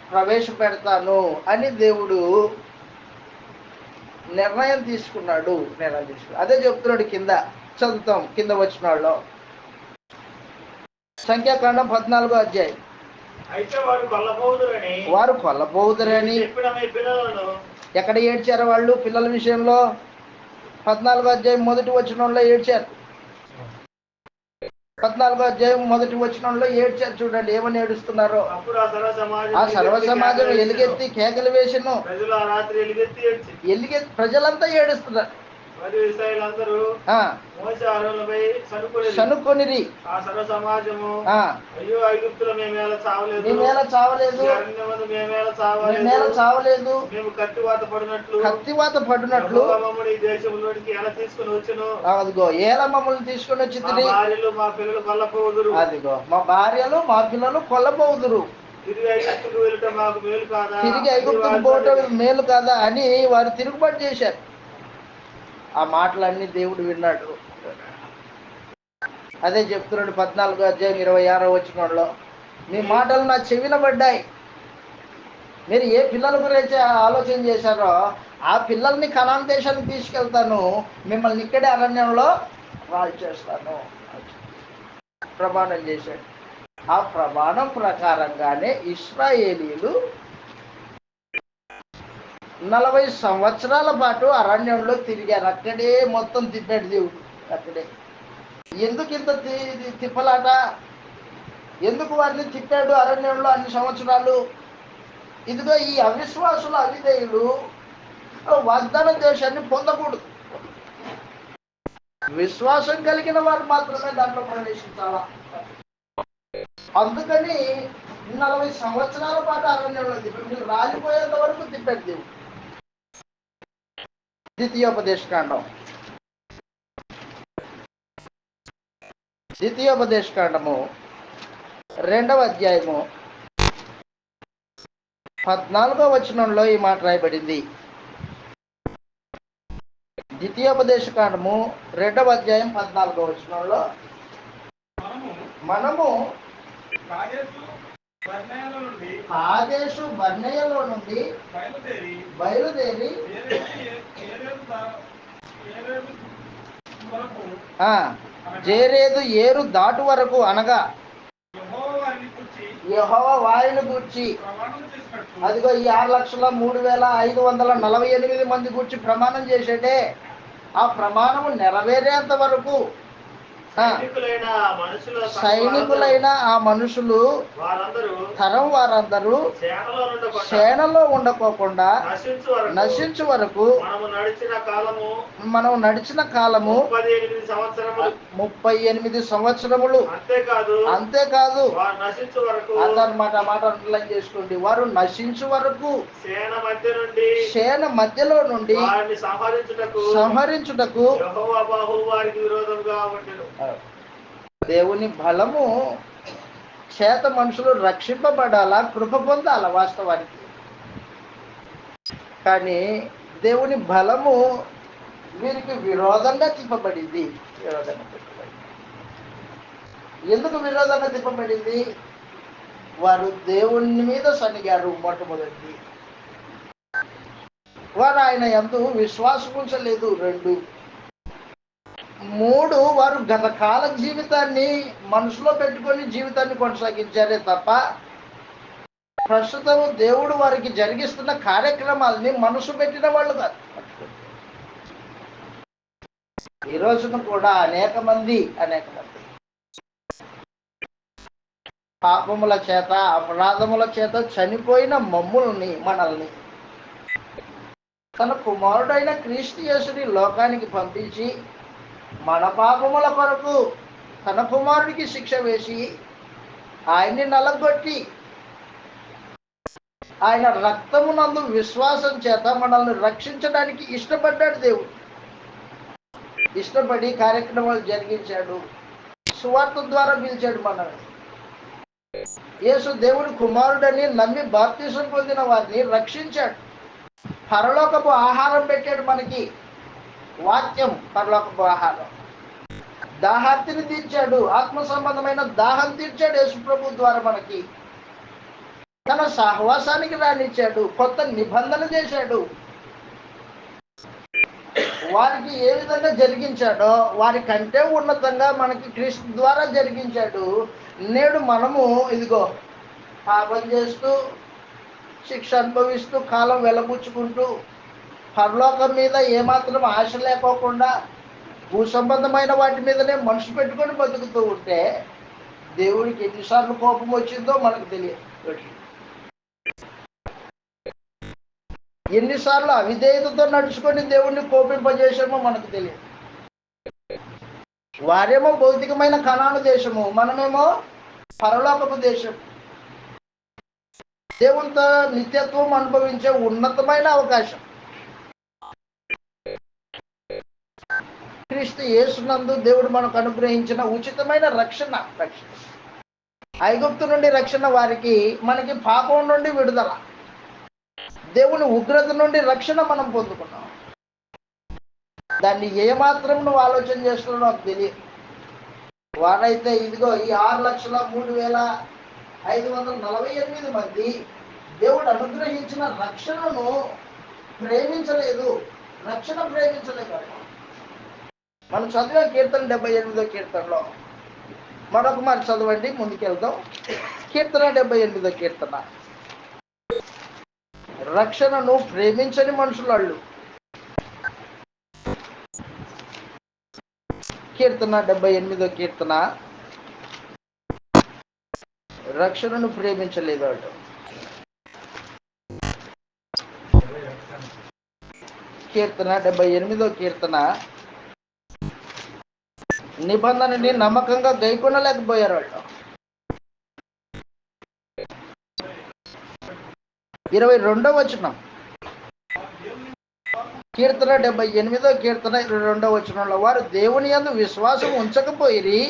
ప్రవేశపెడతాను అని దేవుడు నిర్ణయం తీసుకున్నాడు. అదే చెప్తున్నాడు కింద చదువుతాం, కింద వచ్చిన వాళ్ళు సంఖ్యాకాండం 14వ అధ్యాయం. అయితే వారు కొల్లబోదురని ఎక్కడ ఏడ్చారు వాళ్ళు పిల్లల విషయంలో? 14వ అధ్యాయం మొదటి వచనంలో ఏడ్చారు. 14వ అధ్యాయం మొదటి వచనంలో ఏడ్చారు. చూడండి ఏమని ఏడుస్తున్నారో. ఆ సర్వ సమాజం ఎలుగెత్తి కేకలు వేసెను. ప్రజలంతా ఏడుస్తున్నారు. సనుకొనిరి. అయ్యో ఐగుప్తులో మేమేలా చావలేదు, మేము కత్తివాత పడినట్లు మమ్మల్ని ఈ దేశంలోనికి ఎలా తీసుకుని వచ్చును. అదిగో ఏలా మమ్మల్ని తీసుకుని వచ్చి మా పిల్లలు కొల్లపోదురు. అదిగో మా భార్యలు మా పిల్లలు కొల్లపోదురు. తిరిగి ఐగుప్తుకు వెళ్ళటం మాకు మేలు కాదా? తిరిగి ఐగుప్తుకు పోవటం మేలు కాదా అని వారు తిరుగుబాటు చేశారు. ఆ మాటలన్నీ దేవుడు విన్నాడు. అదే చెప్తున్నాడు 14వ అధ్యాయం 26వ వచనంలో, మీ మాటలు నా చెవిన పడ్డాయి. మీరు ఏ పిల్లల గురించి ఆలోచన చేశారో ఆ పిల్లల్ని కనాన్ దేశానికి తీసుకెళ్తాను, మిమ్మల్ని ఇక్కడే అరణ్యంలో రాజు చేస్తాను ప్రమాణం చేశాడు. ఆ ప్రమాణం ప్రకారంగానే ఇశ్రాయేలీలు 40 సంవత్సరాల పాటు అరణ్యంలో తిరిగారు. అక్కడే మొత్తం తిప్పాడు దేవుడు. అక్కడే ఎందుకు ఇంత తిప్పలాట? ఎందుకు వారిని తిప్పాడు అరణ్యంలో అన్ని సంవత్సరాలు? ఇదిగో ఈ అవిశ్వాసుల అవిధేయులు వాగ్దాన దేశాన్ని పొందకూడదు. విశ్వాసం కలిగిన వారు మాత్రమే దాంట్లో ప్రవేశించాలా. అందుకని 40 సంవత్సరాల పాటు అరణ్యంలో తిప్పాడు. మీరు రాలిపోయేంత వరకు తిప్పాడు దేవుడు. ద్వితీయోపదేశకాండం 2వ అధ్యాయము 14వ వచనంలో ఈ మాట రాయబడింది. ద్వితీయోపదేశకాండము 2వ అధ్యాయం 14వ వచనంలో, మనము కాదేషు బర్నేయలో నుండి బయలుదేరి జేరేదు ఏరు దాటు వరకు, అనగా యెహోవా వారిని గూర్చి, అదిగో ఈ 6,03,548 మంది గూర్చి ప్రమాణం చేసేటే, ఆ ప్రమాణము నెరవేరేంత వరకు సైనికులైన ఆ మనుషులు తరం వారందరూ సేనలో ఉండకోకుండా నశించు వరకు మనం నడిచిన కాలము 38 సంవత్సరములు. అంతేకాదు అదనమాట. మాట అండర్లైన్ చేసుకోండి. వారు నశించు వరకు సేన మధ్యలో నుండి సంహరించుటకు దేవుని బలము చేత మనుషులు రక్షింపబడాలా, కృప పొందాల వాస్తవానికి. కానీ దేవుని బలము వీరికి విరోధంగా తిప్పబడింది. ఎందుకు విరోధంగా తిప్పబడింది? వారు దేవుని మీద సనిగారు. మొట్టమొదటి వారు ఆయన యందు విశ్వాసం ఉంచలేదు. 2, 3 వారు గత కాల జీవితాన్ని మనసులో పెట్టుకొని జీవితాన్ని కొనసాగించారే తప్ప ప్రస్తుతం దేవుడు వారికి జరిగిస్తున్న కార్యక్రమాలని మనసు పెట్టిన వాళ్ళు కాదు. ఈ రోజున కూడా అనేక మంది పాపముల చేత అపరాధముల చేత చనిపోయిన మనల్ని తన కుమారుడైన క్రీస్తు యేసుని లోకానికి పంపించి మన పాపముల కొరకు తన కుమారుడికి శిక్ష వేసి ఆయన్ని నలగొట్టి ఆయన రక్తమునందు విశ్వాసం చేత మనల్ని రక్షించడానికి ఇష్టపడ్డాడు దేవుడు. ఇష్టపడి కార్యక్రమాలు జరిగించాడు. సువార్త ద్వారా పిలిచాడు మనల్ని. యేసు దేవుడి కుమారుడని నమ్మి బాప్తిసం పొందిన వారిని రక్షించాడు. పరలోకపు ఆహారం పెట్టాడు మనకి. వాక్యం పరలోకపు ఆహారం. దాహార్తిని తీర్చాడు. ఆత్మ సంబంధమైన దాహం తీర్చాడు యేసు ప్రభు ద్వారా మనకి. తన సహవాసానికి రానిచ్చాడు. కొత్త నిబంధన చేశాడు. వారికి ఏ విధంగా జరిగించాడో వారి కంటే ఉన్నతంగా మనకి క్రీస్తు ద్వారా జరిగించాడు. నేడు మనము ఇదిగో పాపం చేస్తూ శిక్ష అనుభవిస్తూ కాలం వెలబుచ్చుకుంటూ పరలోకం మీద ఏమాత్రం ఆశ లేకోకుండా భూ సంబంధమైన వాటి మీదనే మనసు పెట్టుకొని బతుకుతూ ఉంటే దేవుడికి ఎన్నిసార్లు కోపం వచ్చిందో మనకు తెలియదు. ఎన్నిసార్లు అవిధేయతతో నడుచుకొని దేవుణ్ణి కోపింపజేసామో మనకు తెలియదు. వారేమో భౌతికమైన కనాను దేశము, మనమేమో పరలోకపు దేశం. దేవునితో నిత్యత్వం అనుభవించే ఉన్నతమైన అవకాశం క్రీస్తు యేసునందు దేవుడు మనకు అనుగ్రహించిన ఉచితమైన రక్షణ. ఐగుప్తు నుండి రక్షణ వారికి, మనకి పాపం నుండి విడుదల, దేవుని ఉగ్రత నుండి రక్షణ మనం పొందుకున్నాం. దాన్ని ఏమాత్రం నువ్వు ఆలోచన చేస్తున్నావు నాకు తెలియదు. వారైతే ఇదిగో ఈ 6,03,548 మంది దేవుడు అనుగ్రహించిన రక్షణను ప్రేమించలేదు, రక్షణ ప్రేమించలేదు. మనం చదివే కీర్తన 78వ కీర్తనలో మరొక మరి చదవండి, ముందుకెళ్దాం. కీర్తన 78వ కీర్తన. రక్షణను ప్రేమించని మనుషులు. కీర్తన 78వ కీర్తన. రక్షణను ప్రేమించలేదు వాళ్ళు. కీర్తన 78వ కీర్తన. నిబంధనని నమ్మకంగా గైకొనలేకపోయారు వాళ్ళు. 22వ వచనం. కీర్తన 78వ కీర్తన 22వ వచనంలో వారు దేవుని యందు విశ్వాసం ఉంచకపోయిరి.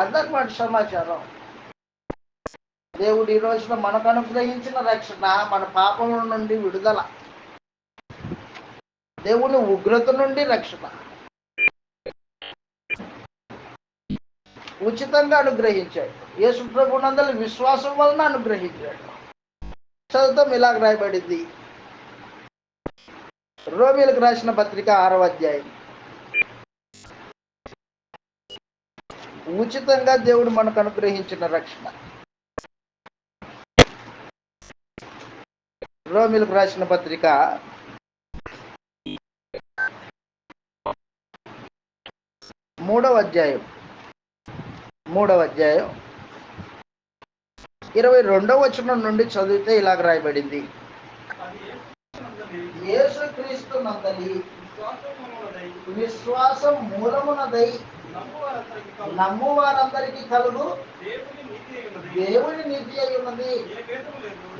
అదనమాట సమాచారం. దేవుడు ఈ రోజున మనకు అనుగ్రహించిన రక్షణ, మన పాపముల నుండి విడుదల, దేవుని ఉగ్రత నుండి రక్షణ ఉచితంగా అనుగ్రహించాడు. యేసు ప్రభునందలి విశ్వాసం వలన అనుగ్రహించాడు. చదువుతాం, ఇలాగ రాయబడింది రోమీయులకు రాసిన పత్రిక 6వ అధ్యాయం. ఉచితంగా దేవుడు మనకు అనుగ్రహించిన రక్షణ. రోమీయులకు రాసిన పత్రిక 3వ అధ్యాయం 22వ వచనం నుండి చదివితే ఇలాగ రాయబడింది. యేసుక్రీస్తు నందలి విశ్వాసం మూలమునదై నమ్ము వారందరికీ కలుగు దేవుని నీతి అయి ఉన్నది.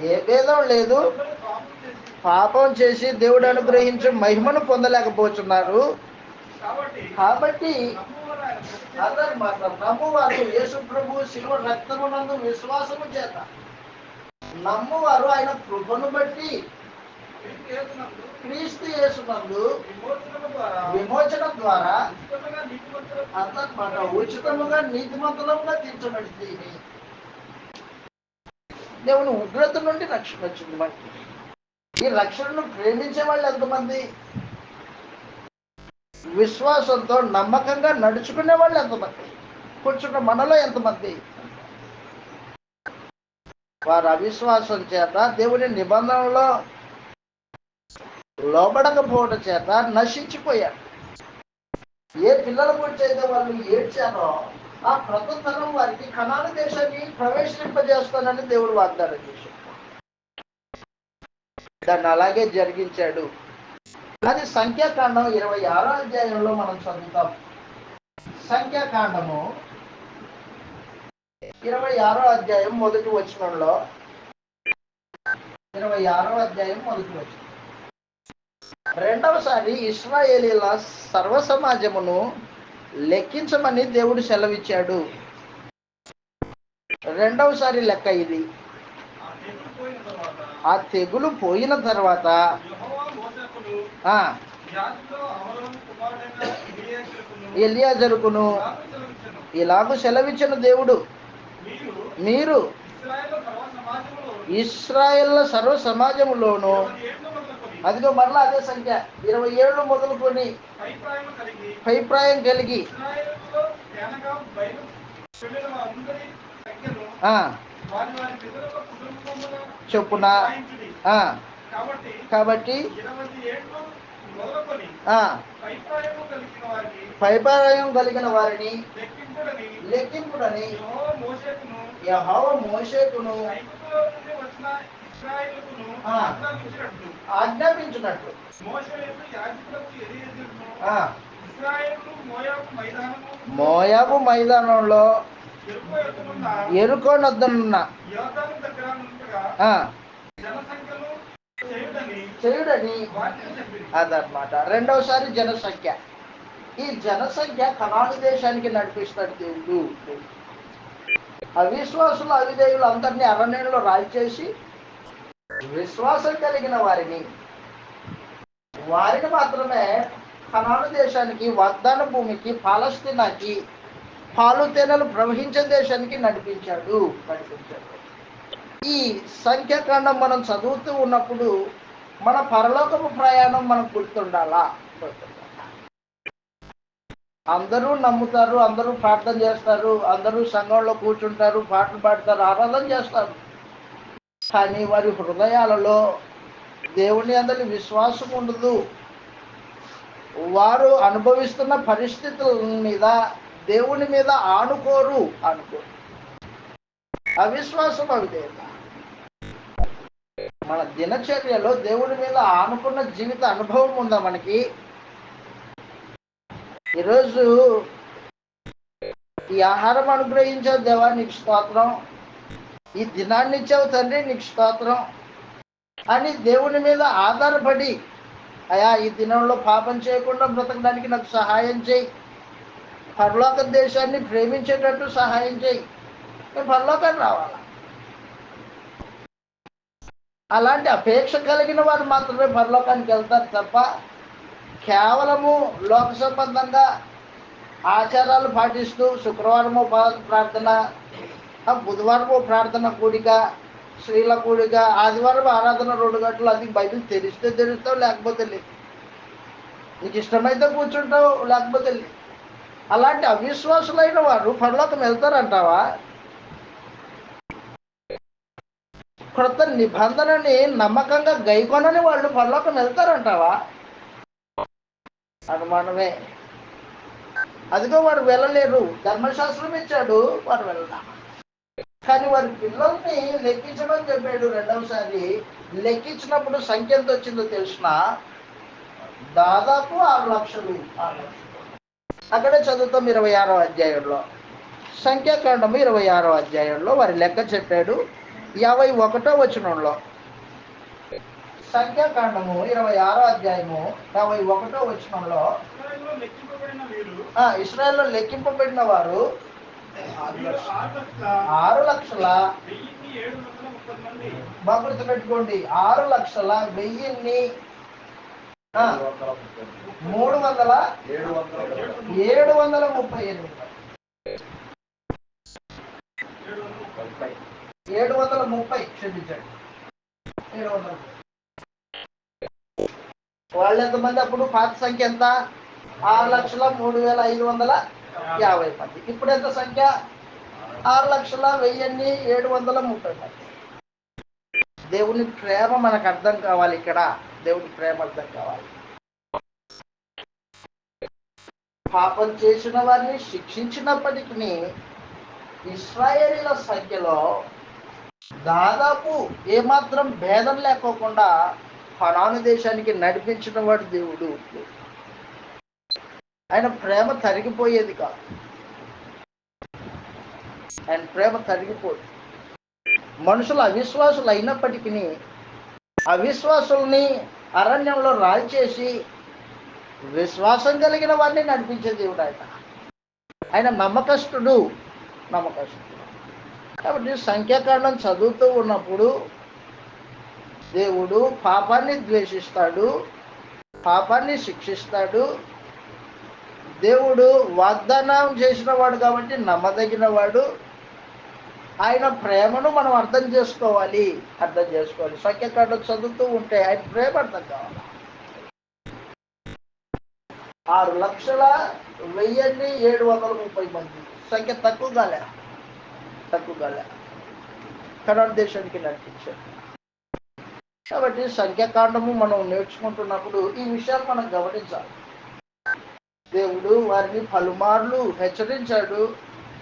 ఏ భేదం లేదు. పాపం చేసి దేవుడు అనుగ్రహించి మహిమను పొందలేకపోతున్నారు. కాబట్టి అదనమాట, నమ్మువారు యేసు ప్రభు శిలువ రక్తమునందు విశ్వాసము చేత నమ్మువారు ఆయన కృపను బట్టి క్రీస్తు యేసునందు విమోచన ద్వారా అదనమాట ఉచితముగా నీతిమంతులుగా తీర్చబడింది. దేవుని ఉగ్రత నుండి రక్షణ వచ్చింది మనకి. ఈ రక్షణను ప్రేమించే వాళ్ళు ఎంతమంది? విశ్వాసంతో నమ్మకంగా నడుచుకునే వాళ్ళు ఎంతమంది? కూర్చున్న మనలో ఎంతమంది? వారు అవిశ్వాసం చేత దేవుని నిబంధనలో లోబడకపోవడం చేత నశించిపోయారు. ఏ పిల్లల గురించి అయితే వాళ్ళు ఏడ్చారో ఆ ప్రతుత్తరం వారికి కనాను దేశాన్ని ప్రవేశింపజేస్తానని దేవుడు వాగ్దానం చేశాడు. దాన్ని అలాగే జరిగించాడు. అది సంఖ్యాకాండం 26వ అధ్యాయంలో మనం చదువుతాం. సంఖ్యాకాండము 26వ అధ్యాయం మొదటి వచనంలో 26వ అధ్యాయం మొదటి వచనం. రెండవసారి ఇశ్రాయేలీల సర్వ సమాజమును లెక్కించమని దేవుడు సెలవిచ్చాడు. రెండవసారి లెక్క ఇది. ఆ తెగులు పోయిన తర్వాత ఎలియాజరుకును ఇలాగూ సెలవిచ్చిన దేవుడు, మీరు ఇశ్రాయేళ్ల సర్వ సమాజములోను అదిగో మరలా అదే సంఖ్య 27 మొదలుకొని అభిప్రాయం కలిగి చొప్పున కాబట్టి అభిప్రాయం కలిగిన వారిని లెక్కింపుడని యెహోవా మోషేకును ఆజ్ఞాపించినట్లు మోయాబు మైదానంలో యెరికో నొద్దనున్న చేయుడని అదనమాట. రెండవసారి జనసంఖ్య. ఈ జనసంఖ్య కనాను దేశానికి నడిపిస్తాడు దేవుడు. అవిశ్వాసులు అవిధేయులు అందరినీ అరణ్యంలో రాల్చేసి విశ్వాసం కలిగిన వారిని మాత్రమే కనాను దేశానికి, వాగ్దాన భూమికి, పాలస్తీనాకి, పాలు తేనెలు ప్రవహించే దేశానికి నడిపించాడు. ఈ సంఖ్యాకాండం మనం చదువుతూ ఉన్నప్పుడు మన పరలోకపు ప్రయాణం మనకు గుర్తుండాలా. అందరూ నమ్ముతారు, అందరూ ప్రార్థన చేస్తారు, అందరూ సంఘంలో కూర్చుంటారు, పాటలు పాడతారు, ఆరాధన చేస్తారు. కానీ వారి హృదయాలలో దేవుని అందరి విశ్వాసం ఉండదు. వారు అనుభవిస్తున్న పరిస్థితుల మీద దేవుని మీద ఆనుకోరు. అవిశ్వాసం అవిధేయత. మన దినచర్యలో దేవుని మీద ఆనుకున్న జీవిత అనుభవం ఉందా మనకి? ఈరోజు ఈ ఆహారం అనుగ్రహించావు దేవా, నీకు స్తోత్రం. ఈ దినాన్ని ఇచ్చావు తండ్రి, నీకు స్తోత్రం అని దేవుని మీద ఆధారపడి, అయా ఈ దినంలో పాపం చేయకుండా బ్రతకడానికి నాకు సహాయం చేయి, పరలోక దేశాన్ని ప్రేమించేటట్టు సహాయం చేయి, నేను పరలోకాన్ని రావాలా. అలాంటి అపేక్ష కలిగిన వారు మాత్రమే పరలోకానికి వెళ్తారు తప్ప కేవలము లోక సంబంధంగా ఆచారాలు పాటిస్తూ శుక్రవారము ప్రార్థన, బుధవారము ప్రార్థన కూడిక, స్త్రీల కూడిక, ఆదివారం ఆరాధన 2 గంటలు, అది బైబిల్ తెరిస్తే తెరుస్తావు, లేకపోతే లేదు. నీకు ఇష్టమైతే కూర్చుంటావు, లేకపోతే లేదు. అలాంటి అవిశ్వాసులైన వారు పరలోకం వెళ్తారంటావా? క్రొత్త నిబంధనని నమ్మకంగా గైకొనని వాళ్ళు పరలోకం వెళ్తారంటావా? అనుమానమే. అదిగో వారు వెళ్ళలేరు, ధర్మశాస్త్రం ఇచ్చాడు, వారు వెళ్ళరా. కానీ వారి పిల్లల్ని లెక్కించడం చెప్పాడు. రెండవసారి లెక్కించినప్పుడు సంఖ్య ఎంత వచ్చిందో తెలిసిన దాదాపు 6 లక్షలు. అక్కడే చదువుతాం 26వ అధ్యాయంలో, సంఖ్యాకాండం 26వ అధ్యాయంలో వారి లెక్క చెప్పాడు. 51వ వచనంలో, సంఖ్యాకాండము 26వ అధ్యాయము 51వ వచనంలో, ఇశ్రాయేలులో లెక్కింపబడిన వారు 6,00,000. బాగా గుర్తుపెట్టుకోండి, 6,00,000,000 730 క్షమించండి, 730. వాళ్ళు ఎంతమంది అప్పుడు? పాత సంఖ్య ఎంత? 6,03,550 మంది. ఇప్పుడు ఎంత సంఖ్య? 6,01,730 మంది. దేవుని ప్రేమ మనకు అర్థం కావాలి. ఇక్కడ దేవుని ప్రేమ అర్థం కావాలి. పాపం చేసిన వారిని శిక్షించినప్పటికీ ఇశ్రాయేలీల సంఖ్యలో దాదాపు ఏమాత్రం భేదం లేకోకుండా కనాను దేశానికి నడిపించిన వాడు దేవుడు. ఆయన ప్రేమ తరిగిపోయేది కాదు, ఆయన ప్రేమ తరిగిపోదు. మనుషులు అవిశ్వాసులు అయినప్పటికీ అవిశ్వాసుల్ని అరణ్యంలో రాల్చేసి విశ్వాసం కలిగిన వారిని నడిపించే దేవుడు ఆయన నమ్మకస్తుడు. కాబట్టి సంఖ్యాకాండం చదువుతూ ఉన్నప్పుడు దేవుడు పాపాన్ని ద్వేషిస్తాడు, పాపాన్ని శిక్షిస్తాడు. దేవుడు వాగ్దానం చేసిన వాడు కాబట్టి నమ్మదగిన వాడు. ఆయన ప్రేమను మనం అర్థం చేసుకోవాలి. సంఖ్యాకాండం చదువుతూ ఉంటే ఆయన ప్రేమ అర్థం కావాలి. 6,01,730 మంది సంఖ్య తక్కువగాలే కనాన్ దేశానికి నడిపించారు. కాబట్టి సంఖ్యాకాండము మనం నేర్చుకుంటున్నప్పుడు ఈ విషయాలు మనం గమనించాలి. దేవుడు వారిని పలుమార్లు హెచ్చరించాడు,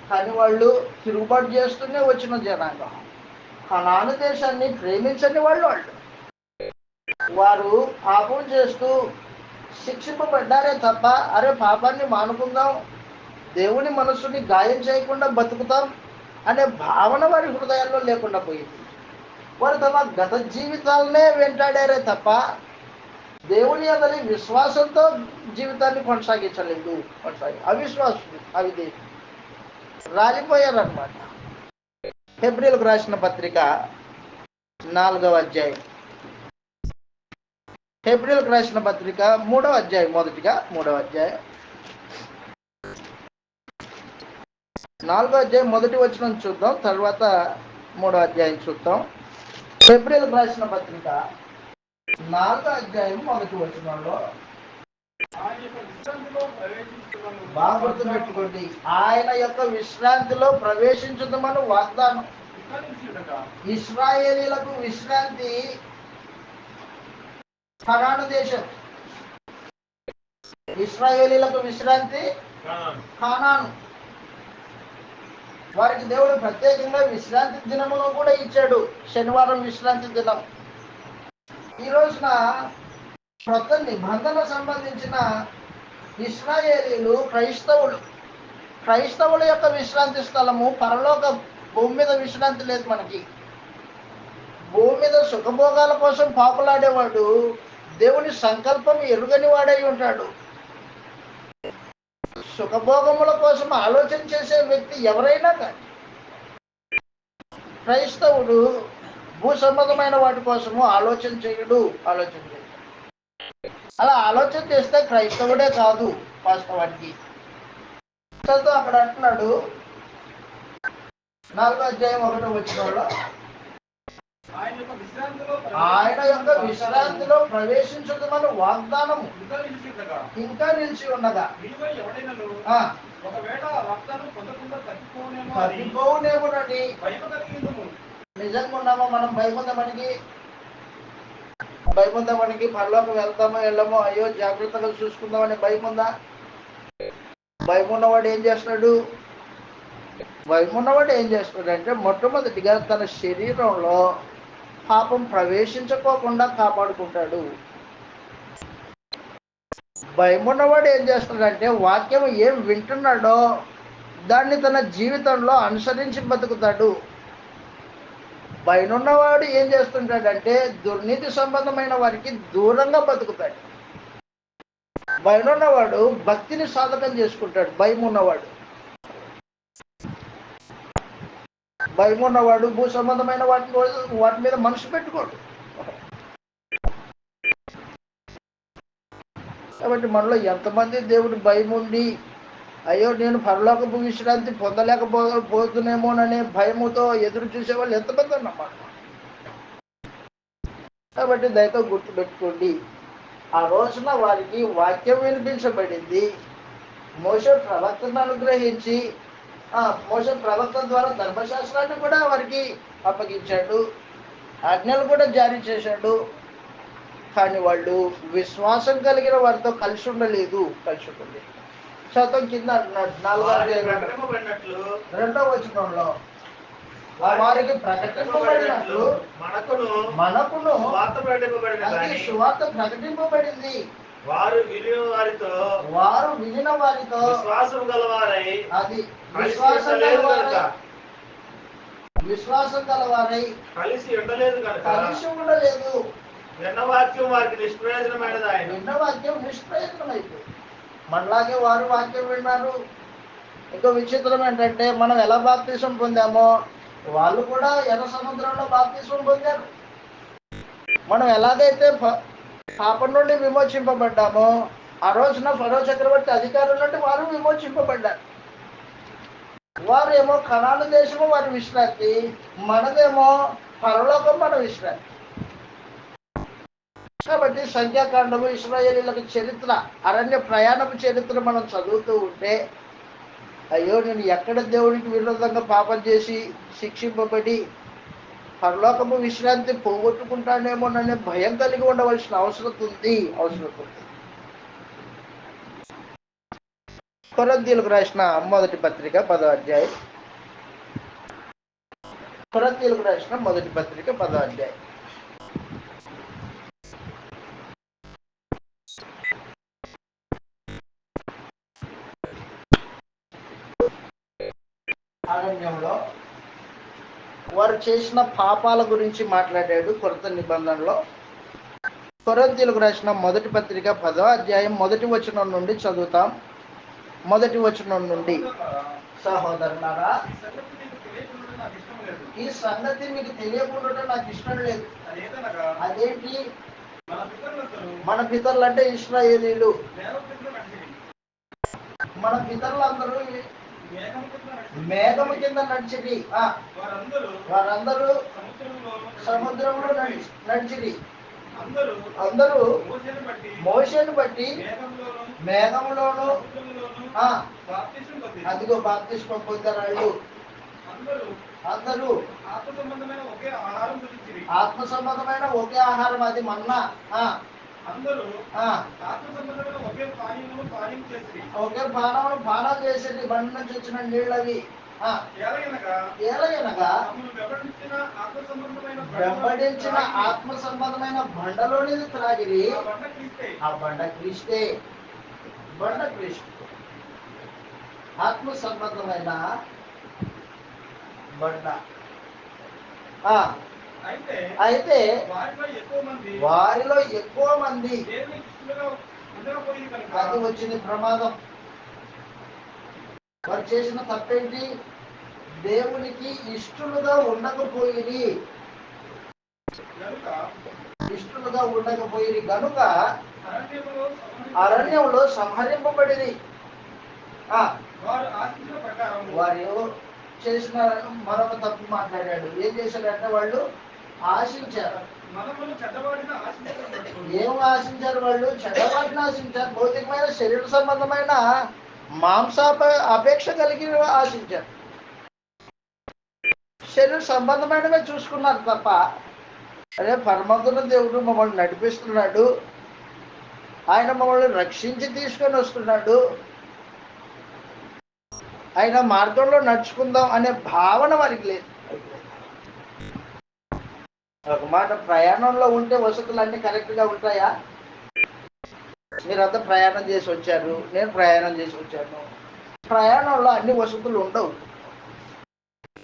కానీ వాళ్ళు తిరుగుబాటు చేస్తూనే వచ్చిన జనాంగం. కనాను దేశాన్ని ప్రేమించని వాళ్ళు వారు పాపం చేస్తూ శిక్షింపబడ్డారే తప్ప అరే పాపాన్ని మానుకుందాం, దేవుని మనస్సుని గాయం చేయకుండా బతుకుతాం అనే భావన వారి హృదయాల్లో లేకుండా పోయింది. వారు తమ గత జీవితాలనే వెంటాడారే తప్ప దేవుని అందరి విశ్వాసంతో జీవితాన్ని కొనసాగించలేదు. అవిశ్వాసులు అవి రాలిపోయారన్నమాట. హెబ్రీలకు రాసిన పత్రిక 4వ అధ్యాయం, హెబ్రీలకు రాసిన పత్రిక 3వ అధ్యాయం, మొదటిగా 3వ అధ్యాయం 4వ అధ్యాయం మొదటి వచనం చూద్దాం, తర్వాత 3వ అధ్యాయం చూద్దాం. హెబ్రీలకు రాసిన పత్రిక 4వ అధ్యాయం మొదటి వచనంలో బాగా గుర్తుపెట్టుకోండి, ఆయన యొక్క విశ్రాంతిలో ప్రవేశించుదామని వాగ్దానం. ఇశ్రాయేలీలకు విశ్రాంతి కనాను దేశం, ఇశ్రాయేలీలకు విశ్రాంతి కానాను. వారికి దేవుడు ప్రత్యేకంగా విశ్రాంతి దినమును కూడా ఇచ్చాడు, శనివారం విశ్రాంతి దినం. ఈ రోజున కొత్త నిబంధన సంబంధించిన ఇశ్రాయేలీలు క్రైస్తవుల యొక్క విశ్రాంతి స్థలము పరలోక భూమి మీద విశ్రాంతి లేదు. మనకి భూమి మీద సుఖభోగాల కోసం పాకులాడేవాడు దేవుని సంకల్పం ఎరుగని వాడై ఉంటాడు. సుఖభోగముల కోసం ఆలోచన చేసే వ్యక్తి ఎవరైనా కానీ, క్రైస్తవుడు భూ సంబంధమైన వాటి కోసము ఆలోచన చేయడు. అలా ఆలోచన చేస్తే క్రైస్తవుడే కాదు వాస్తవానికి. అక్కడ అంటున్నాడు 4వ అధ్యాయం 1వ వచనంలో, ఆయన యొక్క విశ్రాంతిలో ప్రవేశించదమని వాగ్దానము ఇంకా నిలిచి ఉండగా తప్పిపోవునేమోనని నిజంగా ఉన్నామో మనం భయముందామనికి పరలోకి వెళ్తామో వెళ్ళమో, అయ్యో జాగ్రత్తగా చూసుకుందామని భయం ఉందా? భయం ఉన్నవాడు ఏం చేస్తున్నాడంటే మొట్టమొదటిగా తన శరీరంలో పాపం ప్రవేశించుకోకుండా కాపాడుకుంటాడు. భయం ఉన్నవాడు ఏం చేస్తున్నాడంటే వాక్యం ఏం వింటున్నాడో దాన్ని తన జీవితంలో అనుసరించి బతుకుతాడు. భయం ఉన్నవాడు ఏం చేస్తుంటాడంటే దుర్నీతి సంబంధమైన వారికి దూరంగా బతుకుతాడు. భయం ఉన్నవాడు భక్తిని సాధకం చేసుకుంటాడు. భయం ఉన్నవాడు భూ సంబంధమైన వాటి మీద మనసు పెట్టుకోడు. కాబట్టి మనలో ఎంతమంది దేవుడు భయం ఉండి అయ్యో నేను పరలోకపు విశ్రాంతి పొందలేకపోతున్నామోననే భయముతో ఎదురు చూసేవాళ్ళు ఎంతమంది అన్నమాట. కాబట్టి దయతో గుర్తుపెట్టుకోండి, ఆ రోజున వారికి వాక్యం వినిపించబడింది. మోషే ప్రవక్తను అనుగ్రహించి మోషే ప్రవక్త ద్వారా ధర్మశాస్త్రాన్ని కూడా వారికి అప్పగించాడు, ఆజ్ఞలు కూడా జారీ చేశాడు. కానీ వాళ్ళు విశ్వాసం కలిగిన వారితో కలిసి ఉండలేదు. శాతం కింద అంటున్నాడు 4వ వచనంలో, వారికి ప్రకటింపబడినట్లు మనకును సువార్త ప్రకటింపబడింది. వారు వినిన వారితో విశ్వాసం గలవారై కలిసి ఉండలేదు. విన్న వాక్యం వారికి నిష్ప్రయోజనమైపోయింది. మనలాగే వారు వాక్యం విన్నారు. ఇంకో విచిత్రం ఏంటంటే మనం ఎలా బాప్తిసం పొందామో వాళ్ళు కూడా ఎర్ర సముద్రంలో బాప్తిసం పొందారు. మనం ఎలాగైతే పాపం నుండి విమోచింపబడ్డామో ఆ రోజున ఫరో చక్రవర్తి అధికారుల నుండి వారు విమోచింపబడ్డారు. వారేమో కనాను దేశము వారి విశ్రాంతి, మనదేమో పరలోకం మన విశ్రాంతి. కాబట్టి సంఖ్యాకాండము, ఇశ్రాయేలీలకు చరిత్ర, అరణ్య ప్రయాణపు చరిత్ర మనం చదువుతూ ఉంటే, అయ్యో నేను ఎక్కడ దేవుడికి విరోధంగా పాపం చేసి శిక్షింపబడి పరలోకము విశ్రాంతి పోగొట్టుకుంటానేమోననే భయం కలిగి ఉండవలసిన అవసరం ఉంది. కొరింథీయులకు రాసిన మొదటి పత్రిక 10వ అధ్యాయం. కొరింథీయులకు రాసిన మొదటి పత్రిక 10వ అధ్యాయం. అరణ్యంలో వారు చేసిన పాపాల గురించి మాట్లాడాడు కొత్త నిబంధనలో. కొరింథీయులకు రాసిన మొదటి పత్రిక 10వ అధ్యాయం మొదటి వచనం నుండి చదువుతాం. మొదటి వచనం నుండి, సహోదరులారా, ఈ సంగతి మీకు తెలియకుండా నాకు ఇష్టం లేదు. అదేంటి? మన పితరులు అంటే ఇశ్రాయేలీలు. మన పితరులందరూ మేఘము కింద నడిచిరి. వారందరూ సముద్రంలో నడిచిరి. అందరూ మోషేను బట్టి మేఘములోను అదిగో బాప్తిస్మం పొందారు. అందరూ ఆత్మ సంబంధమైన ఒకే ఆహారం, అది మన్నా. ఒకే పానం చేసేది, బండి నుంచి వచ్చిన నీళ్ళవి. ఎలాగనగా వెంబడించిన ఆత్మ సంబంధమైన బండలోనిది త్రాగిరి. ఆ బండ క్రీస్తే. ఆత్మ సంబంధమైన బండ. అయితే వారిలో ఎక్కువ మంది అది వచ్చింది ప్రమాదం. వారు చేసిన తప్పేంటి? దేవునికి ఇష్టలుగా ఉండకపోయిరి గనుక అరణ్యంలో సంహరింపబడిరి. వారు చేసిన మరొక తప్పు మాట్లాడాడు. ఏం చేశారంటే వాళ్ళు ఆశించారు. ఏం ఆశించారు? వాళ్ళు చెడ్డవాటిని ఆశించారు. భౌతికమైన శరీర సంబంధమైన మాంసాప అపేక్ష కలిగి ఆశించారు. శరీర సంబంధమైనవే చూసుకున్నారు తప్ప, అదే పరమంతున్న దేవుడు మమ్మల్ని నడిపిస్తున్నాడు, ఆయన మమ్మల్ని రక్షించి తీసుకొని వస్తున్నాడు, ఆయన మార్గంలో నడుచుకుందాం అనే భావన వారికి లేదు. ఒక మాట, ప్రయాణంలో ఉంటే వసతులు అన్నీ కరెక్ట్గా ఉంటాయా? మీరంతా ప్రయాణం చేసి వచ్చారు, నేను ప్రయాణం చేసి వచ్చాను. ప్రయాణంలో అన్ని వసతులు ఉండవు.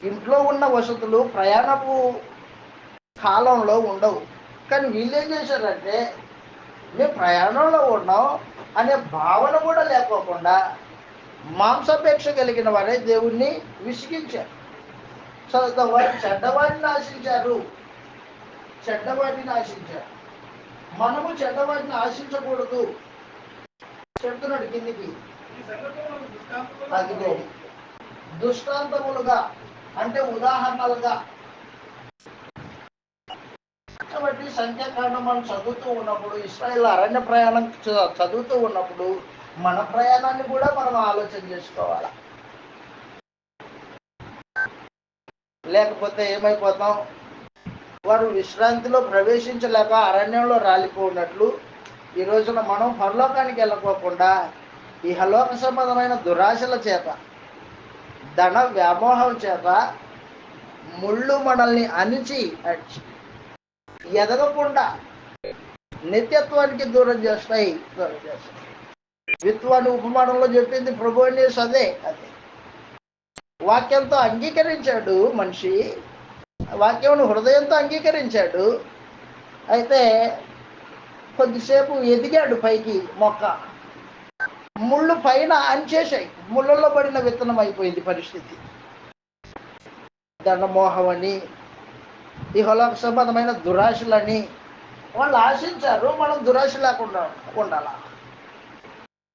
ఇంట్లో ఉన్న వసతులు ప్రయాణపు కాలంలో ఉండవు. కానీ వీళ్ళు ఏం చేశారంటే, మేము ప్రయాణంలో ఉన్నాం అనే భావన కూడా లేకోకుండా మాంసాపేక్ష కలిగిన వారే దేవుణ్ణి విసిగించారు. వారు చెడ్డవాడిని ఆశించారు. మనము చెడ్డవాడిని ఆశించకూడదు చెప్తున్నాడు కిందికి. అదిగో దృష్టాంతములుగా అంటే ఉదాహరణలుగా. కాబట్టి సంఖ్యాకాండం మనం చదువుతూ ఉన్నప్పుడు, ఇశ్రాయేల్ అరణ్య ప్రయాణం చదువుతూ ఉన్నప్పుడు మన ప్రయాణాన్ని కూడా మనం ఆలోచన చేసుకోవాలి. లేకపోతే ఏమైపోతాం? వారు విశ్రాంతిలో ప్రవేశించలేక అరణ్యంలో రాలిపోయినట్లు ఈ రోజున మనం పరలోకానికి వెళ్ళకోకుండా ఇహలోక సంబంధమైన దురాశల చేత, ధన వ్యామోహం చేత ముళ్ళు మనల్ని అణిచి ఎదగకుండా నిత్యత్వానికి దూరం చేస్తాయి. విత్వాన్ని ఉపమానంలో చెప్పింది ప్రభు అనేసి అదే. వాక్యంతో అంగీకరించాడు మనిషి, వాక్యం హృదయంతో అంగీకరించాడు. అయితే కొద్దిసేపు ఎదిగాడు పైకి మొక్క, ముళ్ళు పైన అంచేసాయి, ముళ్ళల్లో పడిన విత్తనం అయిపోయింది పరిస్థితి. దండమోహం అని, ఇహలోక సంబంధమైన దురాశలని వాళ్ళు ఆశించారు. మనం దురాశ లేకుండా ఉండాలి.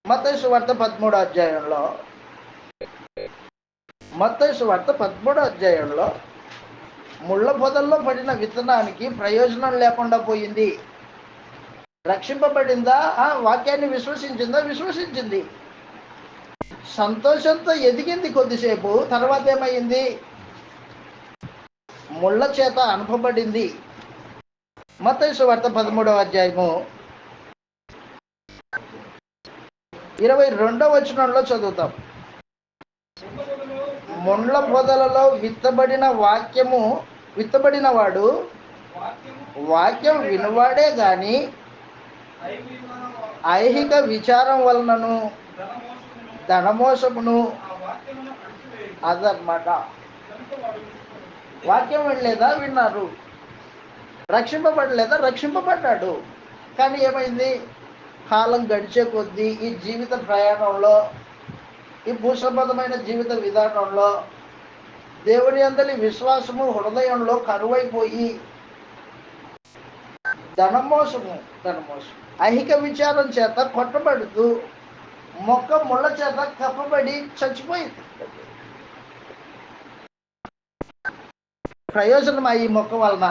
మత్తయి సువార్త 13వ అధ్యాయంలో మత్తయి సువార్త 13వ అధ్యాయంలో ముళ్ళ పొదల్లో పడిన విత్తనానికి ప్రయోజనం లేకుండా పోయింది. రక్షింపబడిందా? వాక్యాన్ని విశ్వసించిందా? విశ్వసించింది. సంతోషంతో ఎదిగింది కొద్దిసేపు, తర్వాత ఏమైంది? ముళ్ళ చేత అనుపబడింది. మత్తయి సువార్త 13వ అధ్యాయము 22వ వచనంలో చదువుతాం. ముళ్ళ పొదలలో విత్తబడిన వాడు వాక్యం వినువాడే గాని ఐహిక విచారం వలనను ధనమోసమును అదనమాట. వాక్యం వినలేదా? విన్నారు. రక్షింపబడలేదా? రక్షింపబడ్డాడు. కానీ ఏమైంది? కాలం గడిచే కొద్దీ ఈ జీవిత ప్రయాణంలో, ఈ భూసంబంధమైన జీవిత విధానంలో దేవుని యందలి విశ్వాసము హృదయంలో కరువైపోయి ధనమోసము ఐహిక విచారం చేత కొట్టబడుతూ మొక్క ముళ్ళ చేత కప్పబడి చచ్చిపోయింది. ప్రయోజనం ఈ మొక్క వలన?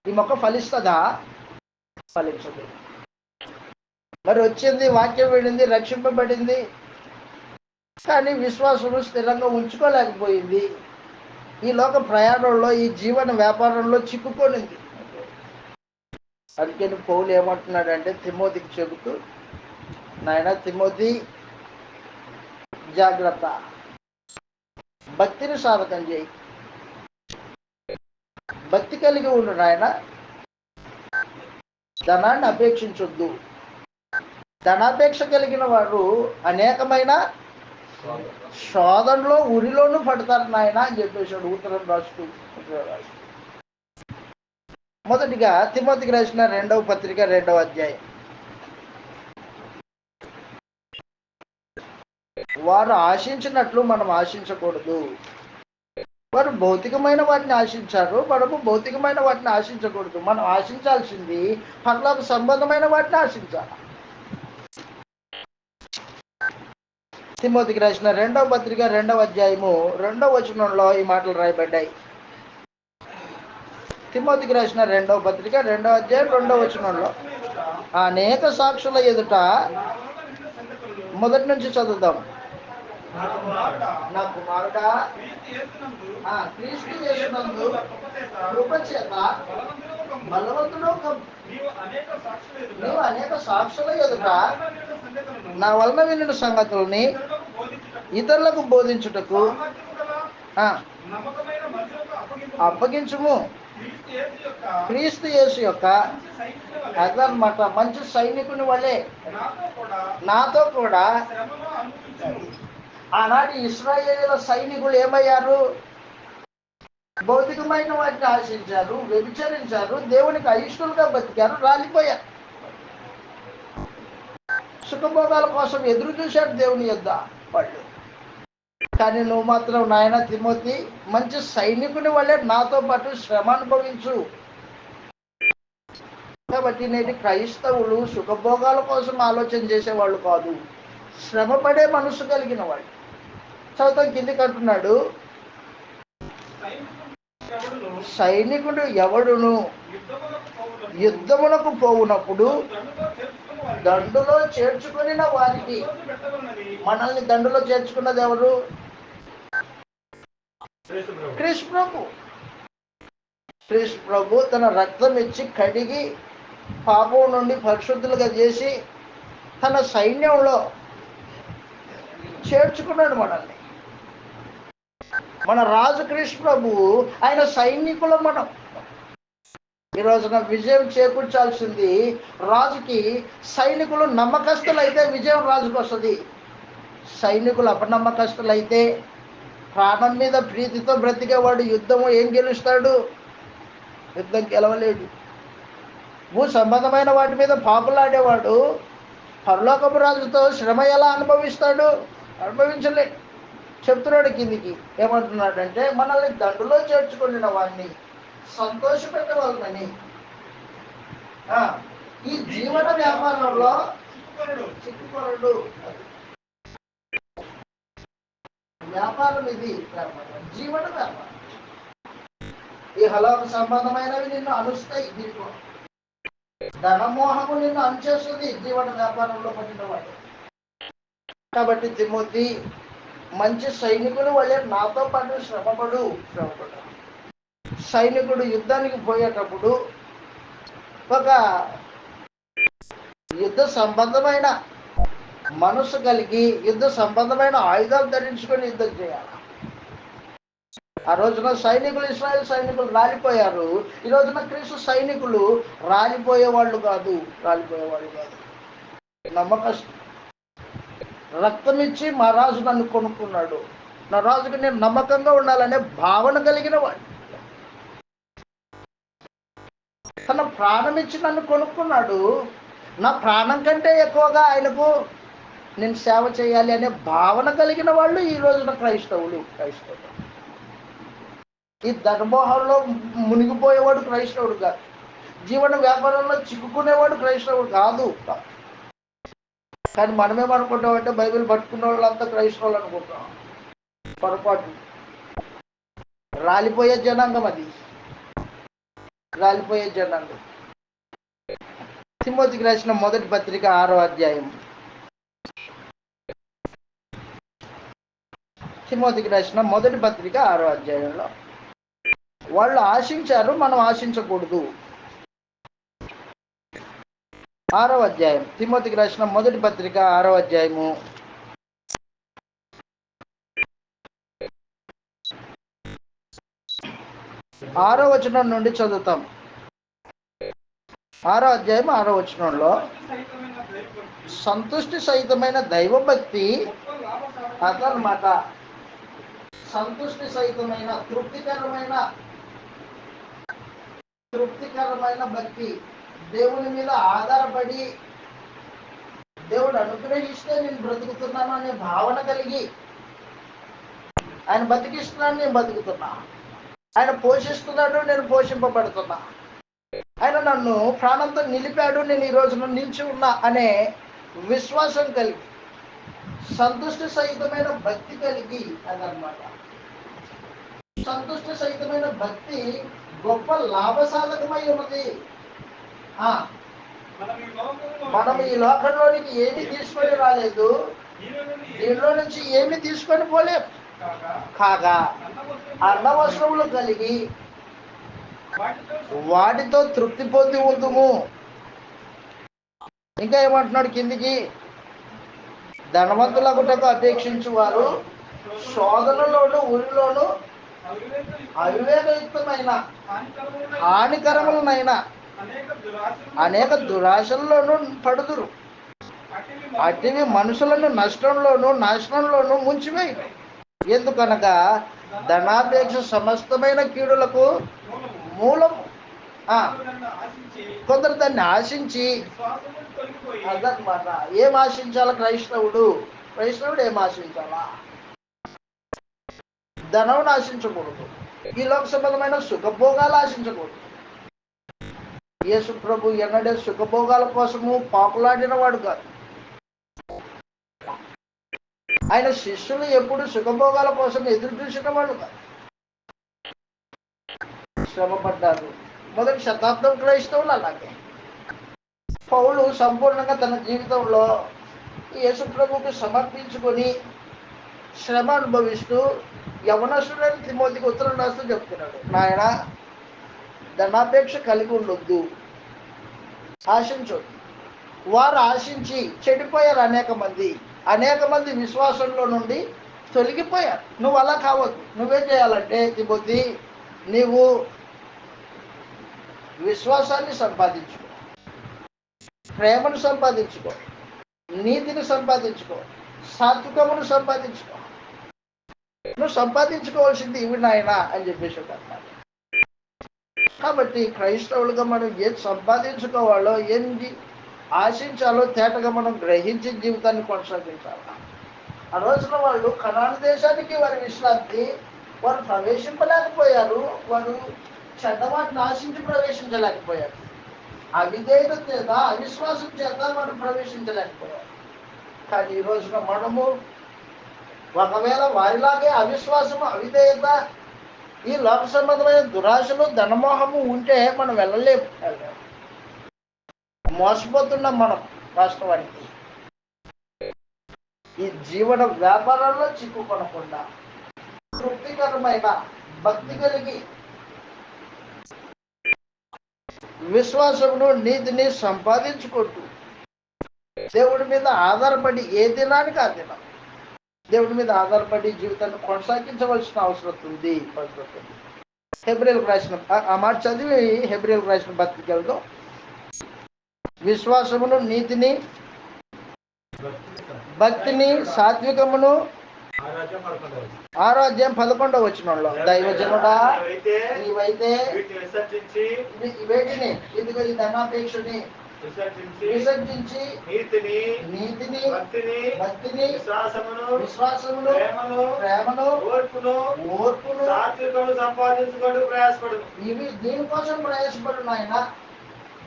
ఈ మొక్క ఫలిస్తుందా? ఫలించదు. మరి వచ్చింది, వాక్యం విడింది, రక్షింపబడింది, కానీ విశ్వాసము స్థిరంగా ఉంచుకోలేకపోయింది. ఈ లోక ప్రయాణంలో, ఈ జీవన వ్యాపారంలో చిక్కుకొనింది. అందుకని పౌలు ఏమంటున్నాడంటే తిమోతికి చెబుతూ, నాయన తిమోతి జాగ్రత్త, భక్తిని సాధకం చేయి, భక్తి కలిగి ఉండు నాయన, ధనాన్ని అపేక్షించొద్దు. ధనాపేక్ష కలిగిన వారు అనేకమైన శోధనలో ఉరిలోనూ పడతారు నాయన అని చెప్పేశాడు ఉత్తరం రాస్తూ. మొదటిగా తిమోతికి రాసిన 2వ పత్రిక 2వ అధ్యాయం. వారు ఆశించినట్లు మనం ఆశించకూడదు. వారు భౌతికమైన వాటిని ఆశించారు, మనము భౌతికమైన వాటిని ఆశించకూడదు. మనం ఆశించాల్సింది పరలోక సంబంధమైన వాటిని ఆశించాలి. తిమోతికి రాసిన 2వ పత్రిక 2వ అధ్యాయము 2వ వచనంలో ఈ మాటలు రాయబడ్డాయి. తిమోతికి రాసిన 2వ పత్రిక 2వ అధ్యాయం 2వ వచనంలో, అనేక సాక్షుల ఎదుట, మొదటి నుంచి చదువుదాం. నా కుమారుడా, క్రీస్తు యేసునందు కృప చేత బలవంతుడు నీవు అనేక సాక్షుల ఎదుట నా వలన వినిన సంగతుల్ని ఇతరులకు బోధించుటకు అప్పగించుము. క్రీస్తు యేసు యొక్క అదనమాట మంచి సైనికుని వలె నాతో కూడా. ఆనాటి ఇశ్రాయేలీయుల సైనికులు ఏమయ్యారు? భౌతికమైన వాటిని ఆశించారు, వ్యభిచరించారు, దేవునికి అయిష్టలుగా బతికారు, రాలిపోయారు. సుఖభోగాల కోసం ఎదురు చూశాడు దేవుని యొద్ద వాళ్ళు. కానీ నువ్వు మాత్రం నాయన తిమోతి మంచి సైనికుని వల్లే నాతో పాటు శ్రమ అనుభవించు. కాబట్టి నేటి క్రైస్తవులు సుఖభోగాల కోసం ఆలోచన చేసేవాళ్ళు కాదు, శ్రమ పడే మనసు కలిగిన వాళ్ళు. చదువుతాం, కిందికి అంటున్నాడు, సైనికుడు ఎవడును యుద్ధమునకు పోవునప్పుడు దండులో చేర్చుకున్న వారికి. మనల్ని దండులో చేర్చుకున్నది ఎవరు? క్రీస్తు ప్రభు. క్రీస్తు ప్రభు తన రక్తం ఇచ్చి కడిగి పాపం నుండి పరిశుద్ధులుగా చేసి తన సైన్యంలో చేర్చుకున్నాడు మనల్ని. మన రాజు కృష్ణ ప్రభువు, ఆయన సైనికులు మనం. ఈ రోజున విజయం చేకూర్చాల్సింది రాజుకి. సైనికులు నమ్మకస్తులైతే విజయం రాజుకు వస్తుంది. సైనికులు అపనమ్మకస్తులైతే, ప్రాణం మీద ప్రీతితో బ్రతికేవాడు యుద్ధము ఏం గెలుస్తాడు? యుద్ధం గెలవలేడు. భూ సంబంధమైన వాటి మీద పాపులాడేవాడు పరలోకపు రాజుతో శ్రమ ఎలా అనుభవిస్తాడు? అనుభవించలేడు. చెప్తున్నాడు కిందికి, ఏమంటున్నాడంటే మనల్ని దండులో చేర్చుకున్న వాడిని సంతోషపెట్టవాలని ఈ జీవన వ్యాపారంలో చిక్కుకొనడు. వ్యాపారం ఇది, వ్యాపారం జీవన వ్యాపారం. ఈ హలోక సంబంధమైనవి నిన్ను అనుస్తాయి. దీంట్లో ధనమోహము నిన్ను అంచేస్తుంది జీవన వ్యాపారంలో పడినవాడు. కాబట్టి తిమోతి, మంచి సైనికుడు వల్లే నాతో పాటు శ్రమపడు. సైనికుడు యుద్ధానికి పోయేటప్పుడు ఒక యుద్ధ సంబంధమైన మనసు కలిగి యుద్ధ సంబంధమైన ఆయుధాలు ధరించుకొని యుద్ధం చేయాలి. ఆ రోజున సైనికులు, ఇశ్రాయేల్ సైనికులు రాలిపోయారు. ఈ రోజున క్రీస్తు సైనికులు రాలిపోయేవాళ్ళు కాదు. నమ్మకం. రక్తం ఇచ్చి మా రాజు నన్ను కొనుక్కున్నాడు, నా రాజుకి నేను నమ్మకంగా ఉండాలనే భావన కలిగిన వాడు. తన ప్రాణం ఇచ్చి నన్ను కొనుక్కున్నాడు, నా ప్రాణం కంటే ఎక్కువగా ఆయనకు నేను సేవ చేయాలి అనే భావన కలిగిన వాళ్ళు ఈ రోజున క్రైస్తవులు. ఈ ధనమోహంలో మునిగిపోయేవాడు క్రైస్తవుడు కాదు. జీవన వ్యాపారంలో చిక్కుకునేవాడు క్రైస్తవుడు కాదు. కానీ మనమేమనుకుంటామంటే బైబిల్ పట్టుకున్న వాళ్ళంతా క్రైస్తవులు అనుకుంటాం. పొరపాటు. రాలిపోయే జనాంగం అది, రాలిపోయే జనాంగం. తిమోతికి రాసిన మొదటి పత్రిక 6వ అధ్యాయం. తిమోతికి రాసిన మొదటి పత్రిక 6వ అధ్యాయంలో వాళ్ళు ఆశించారు, మనం ఆశించకూడదు. 6వ అధ్యాయం, తిమోతికి రాసిన మొదటి పత్రిక 6వ అధ్యాయము 6వ వచనం నుండి చదువుతాం. 6వ అధ్యాయం 6వ వచనంలో సంతుష్టి సహితమైన దైవభక్తి అదనమాట. సంతుష్టి సహితమైన తృప్తికరమైన భక్తి, దేవుని మీద ఆధారపడి దేవుడు అనుగ్రహిస్తే నేను బ్రతుకుతున్నాను అనే భావన కలిగి, ఆయన బతికిస్తున్నాను, నేను బతుకుతున్నా, ఆయన పోషిస్తున్నాడు, నేను పోషింపబడుతున్నా, ఆయన నన్ను ప్రాణంతో నిలిపాడు, నేను ఈ రోజున నిలిచి ఉన్నా అనే విశ్వాసం కలిగి, సంతుష్టి సహితమైన భక్తి కలిగి అదనమాట. సంతుష్టి సహితమైన భక్తి గొప్ప లాభసాధకమై ఉన్నది. మనం ఈ లోకంలోనికి ఏమి తీసుకొని రాలేదు, దీనిలో నుంచి ఏమి తీసుకొని పోలేం. కాగా అన్నవసరములు కలిగి వాటితో తృప్తి పొంది ఉందుము. ఇంకా ఏమంటున్నాడు కిందికి, ధనవంతులగుటకు అపేక్షించు వారు శోధనలోను ఉరిలోను అవివేకయుక్తమైన హానికరములనైనా అనేక దురాశల్లోనూ పడుదురు. అటివి మనుషులను నష్టంలోను నాశనంలోను ముంచివేయి. ఎందుకనగా ధనాపేక్ష సమస్తమైన కీడులకు మూలము. కొందరు దాన్ని ఆశించి అదనమాట. ఏం ఆశించాలా క్రైస్తవుడు ఏం ఆశించాలా? ధనం ఆశించకూడదు, ఈ లోక సంబంధమైన సుఖభోగాలు ఆశించకూడదు. యేసు ప్రభు ఎన్నడే సుఖభోగాల కోసము పాకులాడిన వాడు కాదు. ఆయన శిష్యులు ఎప్పుడు సుఖభోగాల కోసం ఎదురు చూసిన వాళ్ళు కాదు. శ్రమపడ్డారు. మొదటి శతాబ్దం క్రైస్తవులు అలాగే. పౌలు సంపూర్ణంగా తన జీవితంలో యేసు ప్రభువుకు సమర్పించుకొని శ్రమ అనుభవిస్తూ యవనస్తుడైన తిమోతికి ఉత్తరం రాస్తూ చెప్తున్నాడు, నాయన ధనాపేక్ష కలిగి ఉండొద్దు, ఆశించొద్దు. వారు ఆశించి చెడిపోయారు. అనేక మంది విశ్వాసంలో నుండి తొలగిపోయారు. నువ్వు అలా కావద్దు. నువ్వేం చేయాలంటే తిమోతి, నీవు విశ్వాసాన్ని సంపాదించుకో, ప్రేమను సంపాదించుకో, నీతిని సంపాదించుకో, సాత్వికమును సంపాదించుకో. నువ్వు సంపాదించుకోవాల్సింది ఇవి నాయన అని చెప్పేసి అన్నమాట. కాబట్టి క్రైస్తవులుగా మనం ఏది సంపాదించుకోవాలో, ఏంటి ఆశించాలో తేటగా మనం గ్రహించి జీవితాన్ని కొనసాగించాలి. ఆ రోజున వాళ్ళు కనాను దేశానికి వారి విశ్రాంతి, వారు ప్రవేశింపలేకపోయారు. వారు చెడ్డవాటిని ఆశించి ప్రవేశించలేకపోయారు. అవిధేయత చేత, అవిశ్వాసం చేత వారు ప్రవేశించలేకపోయారు. కానీ ఈ రోజున మనము ఒకవేళ వారిలాగే అవిశ్వాసము, అవిధేయత, ఈ లోక సంబంధమైన దురాశలు, ధనమోహము ఉంటే మనం వెళ్ళలేము. మోసపోతున్నాం మనం వాస్తవానికి. ఈ జీవన వ్యాపారాల్లో చిక్కుకొనకుండా తృప్తికరమైన భక్తి కలిగి విశ్వాసమును, నీతిని సంపాదించుకుంటూ దేవుడి మీద ఆధారపడి ఏ దినానికి ఆ దినం దేవుడి మీద ఆధారపడి జీవితాన్ని కొనసాగించవలసిన అవసరం ఉంది. హెబ్రీయులకు రాసిన ఆ మాట చదివి హెబ్రీయులకు రాసిన పత్రికలతో విశ్వాసమును, నీతిని, భక్తిని, సాత్వికమును, 6వ అధ్యాయం 11వ వచనంలో దైవజనుడా నీవైతే వేటిని, ఇదిగో ఈ ధనాపేక్షని విసర్జించి నీతిని, భక్తిని, విశ్వాసమును, ప్రేమను, ఓర్పును సంపాదించుకోవడం ప్రయాసపడు. ఇవి దీనికోసం ప్రయాసపడు నాయన,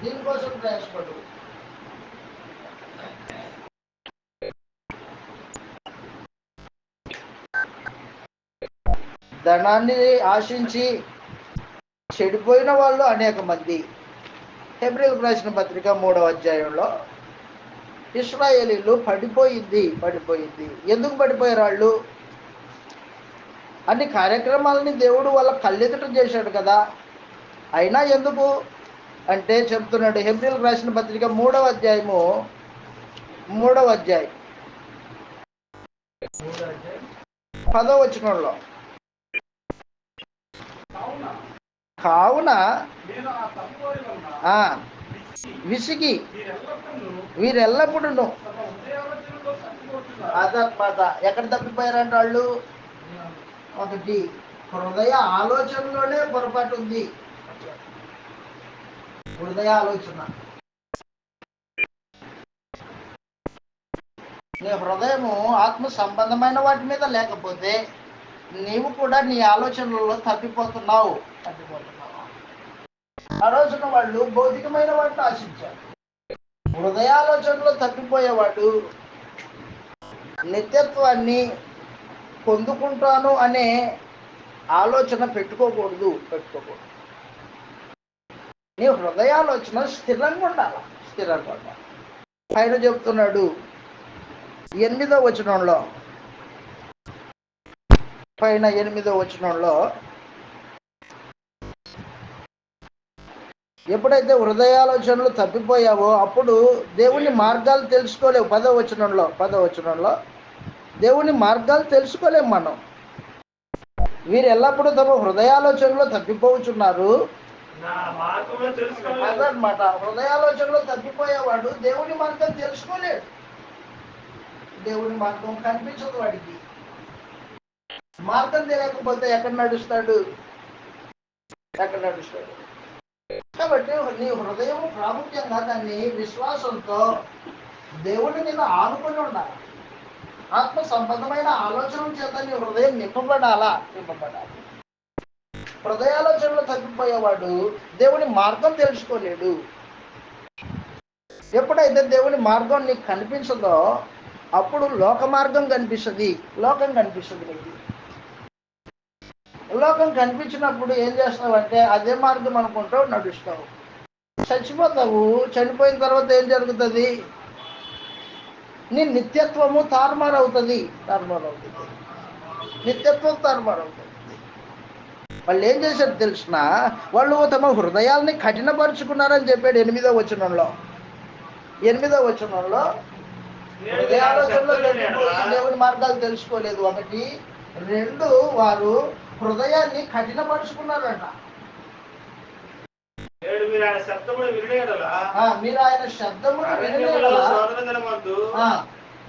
దీనికోసం ప్రయాసపడు. ధనాన్ని ఆశించి చెడిపోయిన వాళ్ళు అనేక మంది. హెబ్రీయులకు రాసిన పత్రిక 3వ అధ్యాయంలో ఇశ్రాయేలీలు పడిపోయింది. ఎందుకు పడిపోయారు వాళ్ళు? అన్ని కార్యక్రమాలని దేవుడు వాళ్ళ కళ్ళెదుట చేశాడు కదా, అయినా ఎందుకు అంటే చెప్తున్నాడు. హెబ్రీయులకు రాసిన పత్రిక 3వ అధ్యాయం 10వ వచనంలో కావున విసిగి వీరెల్లప్పుడూ అదనమాట. ఎక్కడ తప్పిపోయారంటే వాళ్ళు, ఒకటి హృదయ ఆలోచనలోనే పొరపాటు ఉంది. హృదయ ఆలోచన, నీ హృదయము ఆత్మ సంబంధమైన వాటి మీద లేకపోతే నీవు కూడా నీ ఆలోచనలలో తప్పిపోతున్నావు. ఆ రోజున వాళ్ళు భౌతికమైన వాటిని ఆశించారు. హృదయాలోచనలో తప్పిపోయేవాడు నిత్యత్వాన్ని పొందుకుంటాను అనే ఆలోచన పెట్టుకోకూడదు. నీ హృదయాలోచన స్థిరంగా ఉండాలి. పైన చెప్తున్నాడు 8వ వచనంలో, పైన 8వ వచనంలో ఎప్పుడైతే హృదయాలోచనలు తప్పిపోయావో అప్పుడు దేవుని మార్గాలు తెలుసుకోలేవు. 10వ వచనంలో దేవుని మార్గాలు తెలుసుకోలేము మనం. వీరు ఎల్లప్పుడూ తమ హృదయాలోచనలో తప్పిపోతున్నారు అదనమాట. హృదయాలోచనలో తప్పిపోయేవాడు దేవుని మార్గం తెలుసుకోలేడు. దేవుని మార్గం కనిపించదు వాడికి. మార్గం తెలియకపోతే ఎక్కడ నడుస్తాడు? కాబట్టి నీ హృదయం ప్రాముఖ్యంగా దాన్ని విశ్వాసంతో దేవుని మీద ఆనుకొని ఉండాలి. ఆత్మ సంబంధమైన ఆలోచన చేత నీ హృదయం నింపబడాలి. హృదయాలోచనలు తగ్గిపోయేవాడు దేవుని మార్గం తెలుసుకోలేడు. ఎప్పుడైతే దేవుని మార్గం నీకు కనిపించదో అప్పుడు లోక మార్గం కనిపిస్తుంది. లోకం నీకు. లోకం కనిపించినప్పుడు ఏం చేస్తావు అంటే అదే మార్గం అనుకుంటావు, నడుస్తావు, చచ్చిపోతావు. చనిపోయిన తర్వాత ఏం జరుగుతుంది? నీ నిత్యత్వము తారుమారవుతుంది. నిత్యత్వం తారుమారవుతుంది. వాళ్ళు ఏం చేశారు తెలిసిన? వాళ్ళు తమ హృదయాల్ని కఠినపరుచుకున్నారని చెప్పాడు 8వ వచనంలో. హృదయాలోచనలో దేవుని మార్గాలు తెలుసుకోలేదు. 1, 2 వారు హృదయాన్ని కఠినపరుచుకున్నారట. మీరు ఆయన శబ్దమును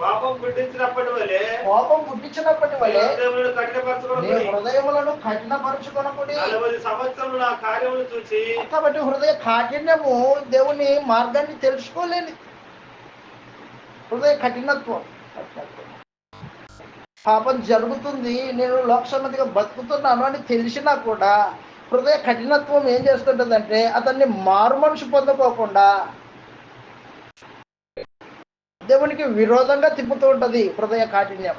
కోపం పుట్టించినప్పటి వలె హృదయములను కఠినపరుచుకొనకుడి. 40 సంవత్సరములు నా కార్యములు చూసి. కాబట్టి హృదయ కాఠిన్యము దేవుని మార్గాన్ని తెలుసుకోలేని హృదయ కఠినత్వం. పాపం జరుగుతుంది, నేను లోకసమ్మతిగా బతుకుతున్నాను అని తెలిసినా కూడా హృదయ కఠినత్వం ఏం చేస్తుంటుందంటే అతన్ని మారు మనసు పొందుకోకుండా దేవునికి విరోధంగా తిప్పుతూ ఉంటుంది హృదయ కాఠిన్యం.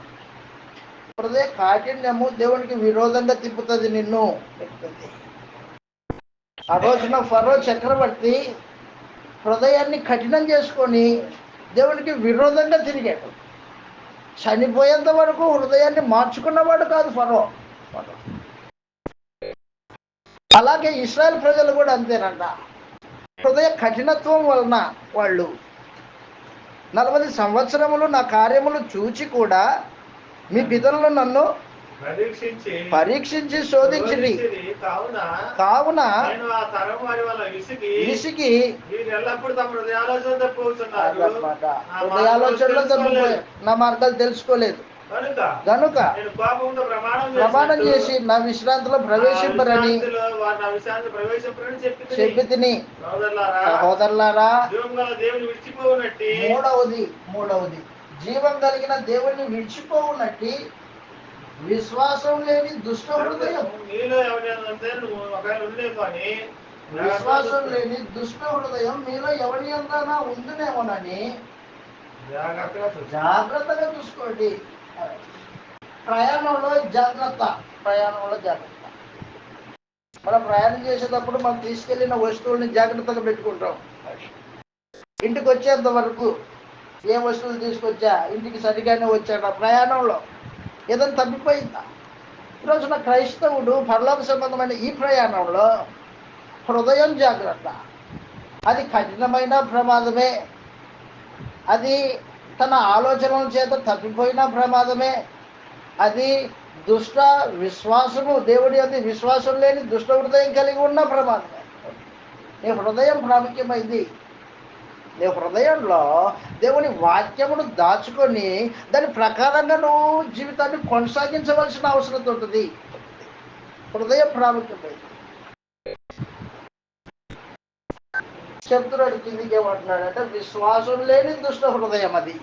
హృదయ కాఠిన్యము దేవునికి విరోధంగా తిప్పుతుంది నిన్ను. ఆ రోజున ఫరో చక్రవర్తి హృదయాన్ని కఠినం చేసుకొని దేవునికి విరోధంగా తిరిగాడు. చనిపోయేంత వరకు హృదయాన్ని మార్చుకున్నవాడు కాదు ఫరో. అలాగే ఇశ్రాయేల్ ప్రజలు కూడా అంతేనంట. హృదయ కఠినత్వం వలన వాళ్ళు 40 సంవత్సరములు నా కార్యములు చూచి కూడా మీ పితరులు నన్ను పరీక్షించి శోధించిరి. కావున విసిగి హృదయాలోచనలో తప్పిపోయారు, నా మార్గాలు తెలుసుకోలేదు గనుక ప్రమాణం చేసి నా విశ్రాంతిలో ప్రవేశింపరని చెప్పి తిని. సహోదరులారా, మూడవది జీవం కలిగిన దేవుణ్ణి విడిచిపోవునట్టి విశ్వాసం లేని దుష్ట హృదయం. విశ్వాసం లేని దుష్ట హృదయం మీలో ఎవరి అంతా ఉందినేమోనని జాగ్రత్తగా చూసుకోండి. ప్రయాణంలో జాగ్రత్త. మనం ప్రయాణం చేసేటప్పుడు మనం తీసుకెళ్లిన వస్తువుల్ని జాగ్రత్తగా పెట్టుకుంటాం. ఇంటికి వచ్చేంత వరకు ఏ వస్తువులు తీసుకొచ్చా, ఇంటికి సరిగానే వచ్చాడా, ప్రయాణంలో ఏదైనా తప్పిపోయిందా? ఈరోజున క్రైస్తవుడు పరలోక సంబంధమైన ఈ ప్రయాణంలో హృదయం జాగ్రత్త. అది కఠినమైన ప్రమాదమే, అది తన ఆలోచనల చేత తప్పిపోయిన ప్రమాదమే, అది దుష్ట విశ్వాసము, దేవుడి అది విశ్వాసం లేని దుష్ట హృదయం కలిగి ఉన్న ప్రమాదమే. నీ హృదయం ప్రాముఖ్యమైంది. నీ హృదయంలో దేవుని వాక్యమును దాచుకొని దాని ప్రకారంగా నువ్వు జీవితాన్ని కొనసాగించవలసిన అవసరం ఉంటుంది. హృదయం ప్రాముఖ్యమైంది. చెప్తున్నాడు కిందికి ఏమంటున్నాడంటే, విశ్వాసం లేని దుష్ట హృదయం అది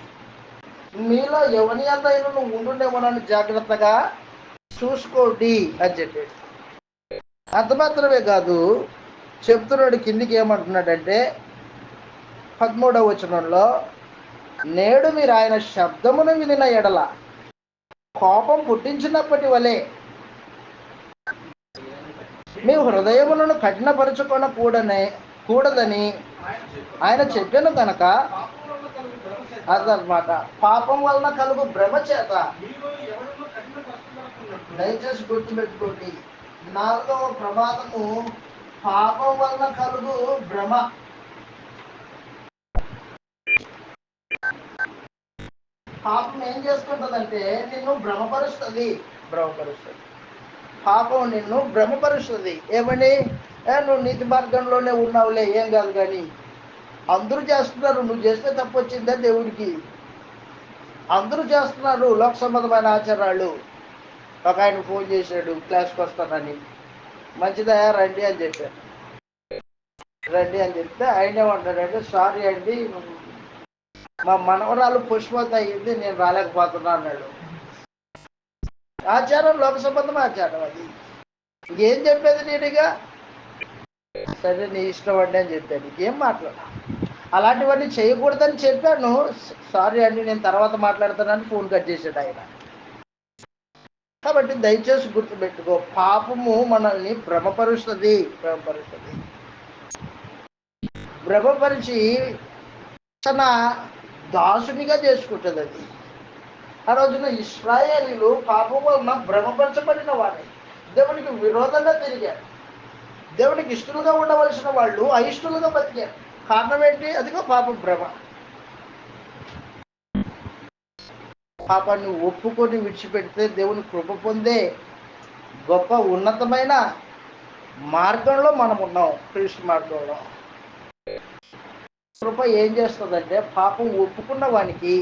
మీలో ఎవరి అంతైనా నువ్వు ఉండునేమోనని జాగ్రత్తగా చూసుకోండి అని చెప్పాడు. అంత మాత్రమే కాదు, చెప్తున్నాడు కిందికి ఏమంటున్నాడంటే 13వ వచనంలో, నేడు మీరు ఆయన శబ్దమును వినిన ఎడల కోపం పుట్టించినప్పటి వలె మీ హృదయములను కూడదని ఆయన చెప్పాను కనుక, అదనమాట పాపం వలన కలుగు భ్రమ చేత. దయచేసి గుర్తుపెట్టుకోండి, 4వ ప్రమాదము పాపం వలన కలుగు భ్రమ. పాపం ఏం చేస్తుంటదంటే నిన్ను భ్రమపరుస్తుంది. పాపం నిన్ను భ్రమపరుస్తుంది. ఏమని? నువ్వు నీతి మార్గంలోనే ఉన్నావులే, ఏం కాదు. కానీ అందరూ చేస్తున్నారు, నువ్వు చేస్తే తప్పు వచ్చిందా దేవుడికి? అందరూ చేస్తున్నారు లోక సంబంధమైన ఆచారాలు. ఒక ఆయన ఫోన్ చేశాడు, క్లాస్కి వస్తానని. మంచిదయా రండి అని చెప్పాను. రండి అని చెప్తే ఆయన ఏమంటాడంటే, సారీ అండి, మా మనవరాలు పుష్పత అయ్యింది, నేను రాలేకపోతున్నా అన్నాడు. ఆచారం లోక సంబంధం ఆచారం అది. ఇంకేం చెప్పేది నేనుగా? సరే నీ ఇష్టం అండి అని చెప్పాను. ఇంకేం మాట్లాడా? అలాంటివన్నీ చేయకూడదని చెప్పాను. సారీ అండి, నేను తర్వాత మాట్లాడతానని ఫోన్ కట్ చేశాడు ఆయన. కాబట్టి దయచేసి గుర్తుపెట్టుకో, పాపము మనల్ని భ్రమపరిచి తన దాసునిగా చేసుకుంటుంది. అది ఆ రోజున ఇశ్రాయేలీలు పాపం వలన భ్రమపరచబడిన వాడే, దేవునికి విరోధంగా తిరిగారు. దేవునికి ఇష్టలుగా ఉండవలసిన వాళ్ళు అయిష్టలుగా బతికారు. కారణం ఏంటి? అదిగో పాపం భ్రమ. పాపాన్ని ఒప్పుకొని విడిచిపెడితే దేవుని కృప పొందే గొప్ప ఉన్నతమైన మార్గంలో మనం ఉన్నాం. క్రీస్తు మార్గంలో కృప ఏం చేస్తుందంటే, పాపం ఒప్పుకున్న వానికి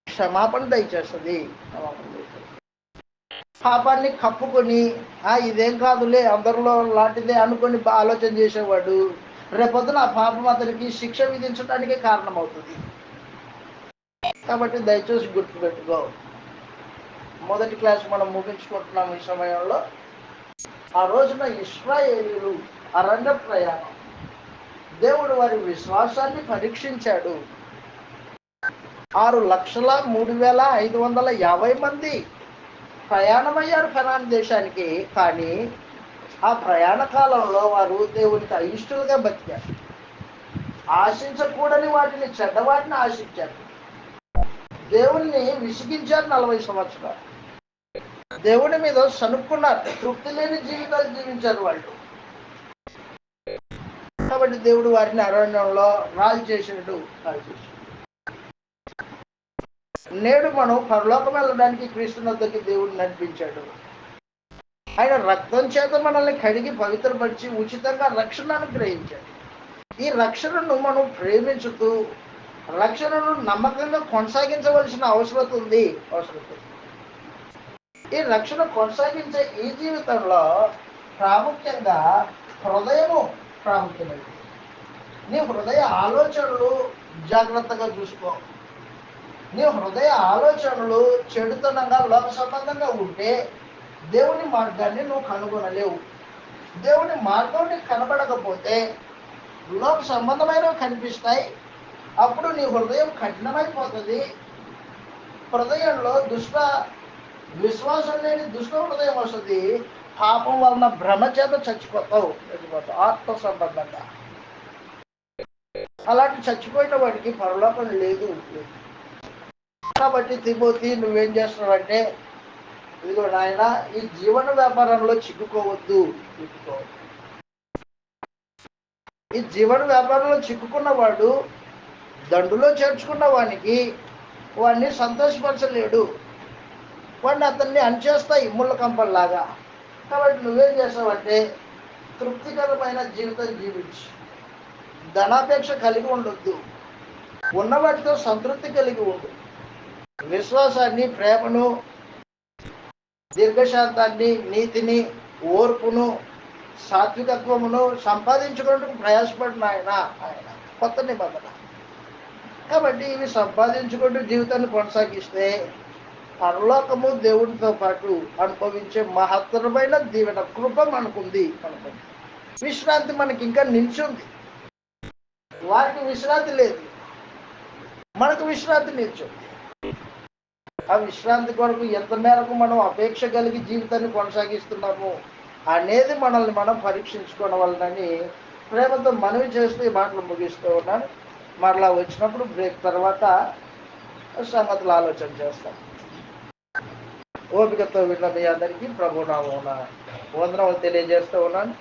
క్షమాపణ దయచేస్తుంది. పాపాన్ని కప్పుకొని ఇదేం కాదులే, అందరిలో లాంటిదే అనుకొని ఆలోచన చేసేవాడు రేపొద్దున ఆ పాపం అతనికి శిక్ష విధించడానికే కారణమవుతుంది. కాబట్టి దయచేసి గుర్తుపెట్టుకో. మొదటి క్లాస్ మనం ముగించుకుంటున్నాం ఈ సమయంలో. ఆ రోజున ఇశ్రాయేలీయులు అరణ్య ప్రయాణం, దేవుడు వారి విశ్వాసాన్ని పరీక్షించాడు. 6,03,550 మంది ప్రయాణమయ్యారు కనాన్ దేశానికి. కానీ ఆ ప్రయాణ కాలంలో వారు దేవునికి అయిష్టులుగా బతికారు. ఆశించకూడని వాటిని, చెడ్డవాటిని ఆశించారు. దేవుణ్ణి విసిగించారు 40 సంవత్సరాలు. దేవుని మీద సనుక్కున్నారు. తృప్తి లేని జీవితాలు జీవించారు వాళ్ళు. కాబట్టి దేవుడు వారిని అరణ్యంలో రాజు చేసాడు. నేడు మనం పరలోకం వెళ్ళడానికి క్రీస్తు వద్దకు దేవుడు నడిపించాడు. ఆయన రక్తం చేత మనల్ని కడిగి పవిత్రపరిచి ఉచితంగా రక్షణ అనుగ్రహించాడు. ఈ రక్షణను మనం ప్రేమించుతూ రక్షణను నమ్మకంగా కొనసాగించవలసిన అవసరం ఉంది. ఈ రక్షణ కొనసాగించే ఈ జీవితంలో ప్రాముఖ్యంగా హృదయము ప్రాముఖ్యమైనది. నీ హృదయ ఆలోచనలు జాగ్రత్తగా చూసుకో. నీ హృదయ ఆలోచనలు చెడుతనంగా, లోక సంబంధంగా ఉంటే దేవుని మార్గాన్ని నువ్వు కనుగొనలేవు. దేవుని మార్గం నీకు కనబడకపోతే లోక సంబంధమైనవి కనిపిస్తాయి. అప్పుడు నీ హృదయం కఠినమైపోతుంది. హృదయంలో విశ్వాసం లేని దుష్ట హృదయం వస్తుంది. పాపం వలన భ్రమ చేత చచ్చిపోతావు. ఆత్మ సంబంధంగా అలాంటి చచ్చిపోయిన వాడికి పరలోకం లేదు. కాబట్టి తిమోతి, నువ్వేం చేస్తున్నావంటే, ఇదిగో నాయన, ఈ జీవన వ్యాపారంలో చిక్కుకోవద్దు. ఈ జీవన వ్యాపారంలో చిక్కుకున్న వాడు దండులో చేర్చుకున్న వానికి వాడిని సంతోషపరచలేడు. వాడిని అతన్ని అణచేస్తాయి ముళ్ళ కంపల్లాగా. కాబట్టి నువ్వేం చేస్తావంటే, తృప్తికరమైన జీవితం జీవించు. ధనాపేక్ష కలిగి ఉండొద్దు. ఉన్న వాటితో సంతృప్తి కలిగి ఉండు. విశ్వాసాన్ని, ప్రేమను, దీర్ఘశాంతాన్ని, నీతిని, ఓర్పును, సాత్వికత్వమును సంపాదించుకోవడానికి ప్రయాసపడిన ఆయన కొత్త నిబంధన. కాబట్టి ఇవి సంపాదించుకుంటూ జీవితాన్ని కొనసాగిస్తే పరలోకము దేవుడితో పాటు అనుభవించే మహత్తరమైన దీవెన కృప మనకుంది. విశ్రాంతి మనకి ఇంకా నిల్చుంది. వారికి విశ్రాంతి లేదు, మనకు విశ్రాంతి నిల్చుంది. ఆ విశ్రాంతి కొరకు ఎంత మేరకు మనం అపేక్ష కలిగి జీవితాన్ని కొనసాగిస్తున్నాము అనేది మనల్ని మనం పరీక్షించుకోవాలని ప్రేమతో మనవి చేస్తూ ఈ మాటలు ముగిస్తూ ఉన్నాను. మరలా వచ్చినప్పుడు బ్రేక్ తర్వాత సంగతులు ఆలోచన చేస్తాం. ఓపికతో విన్న మీ అందరికీ ప్రభునామమున వందనములు తెలియజేస్తూ ఉన్నాను.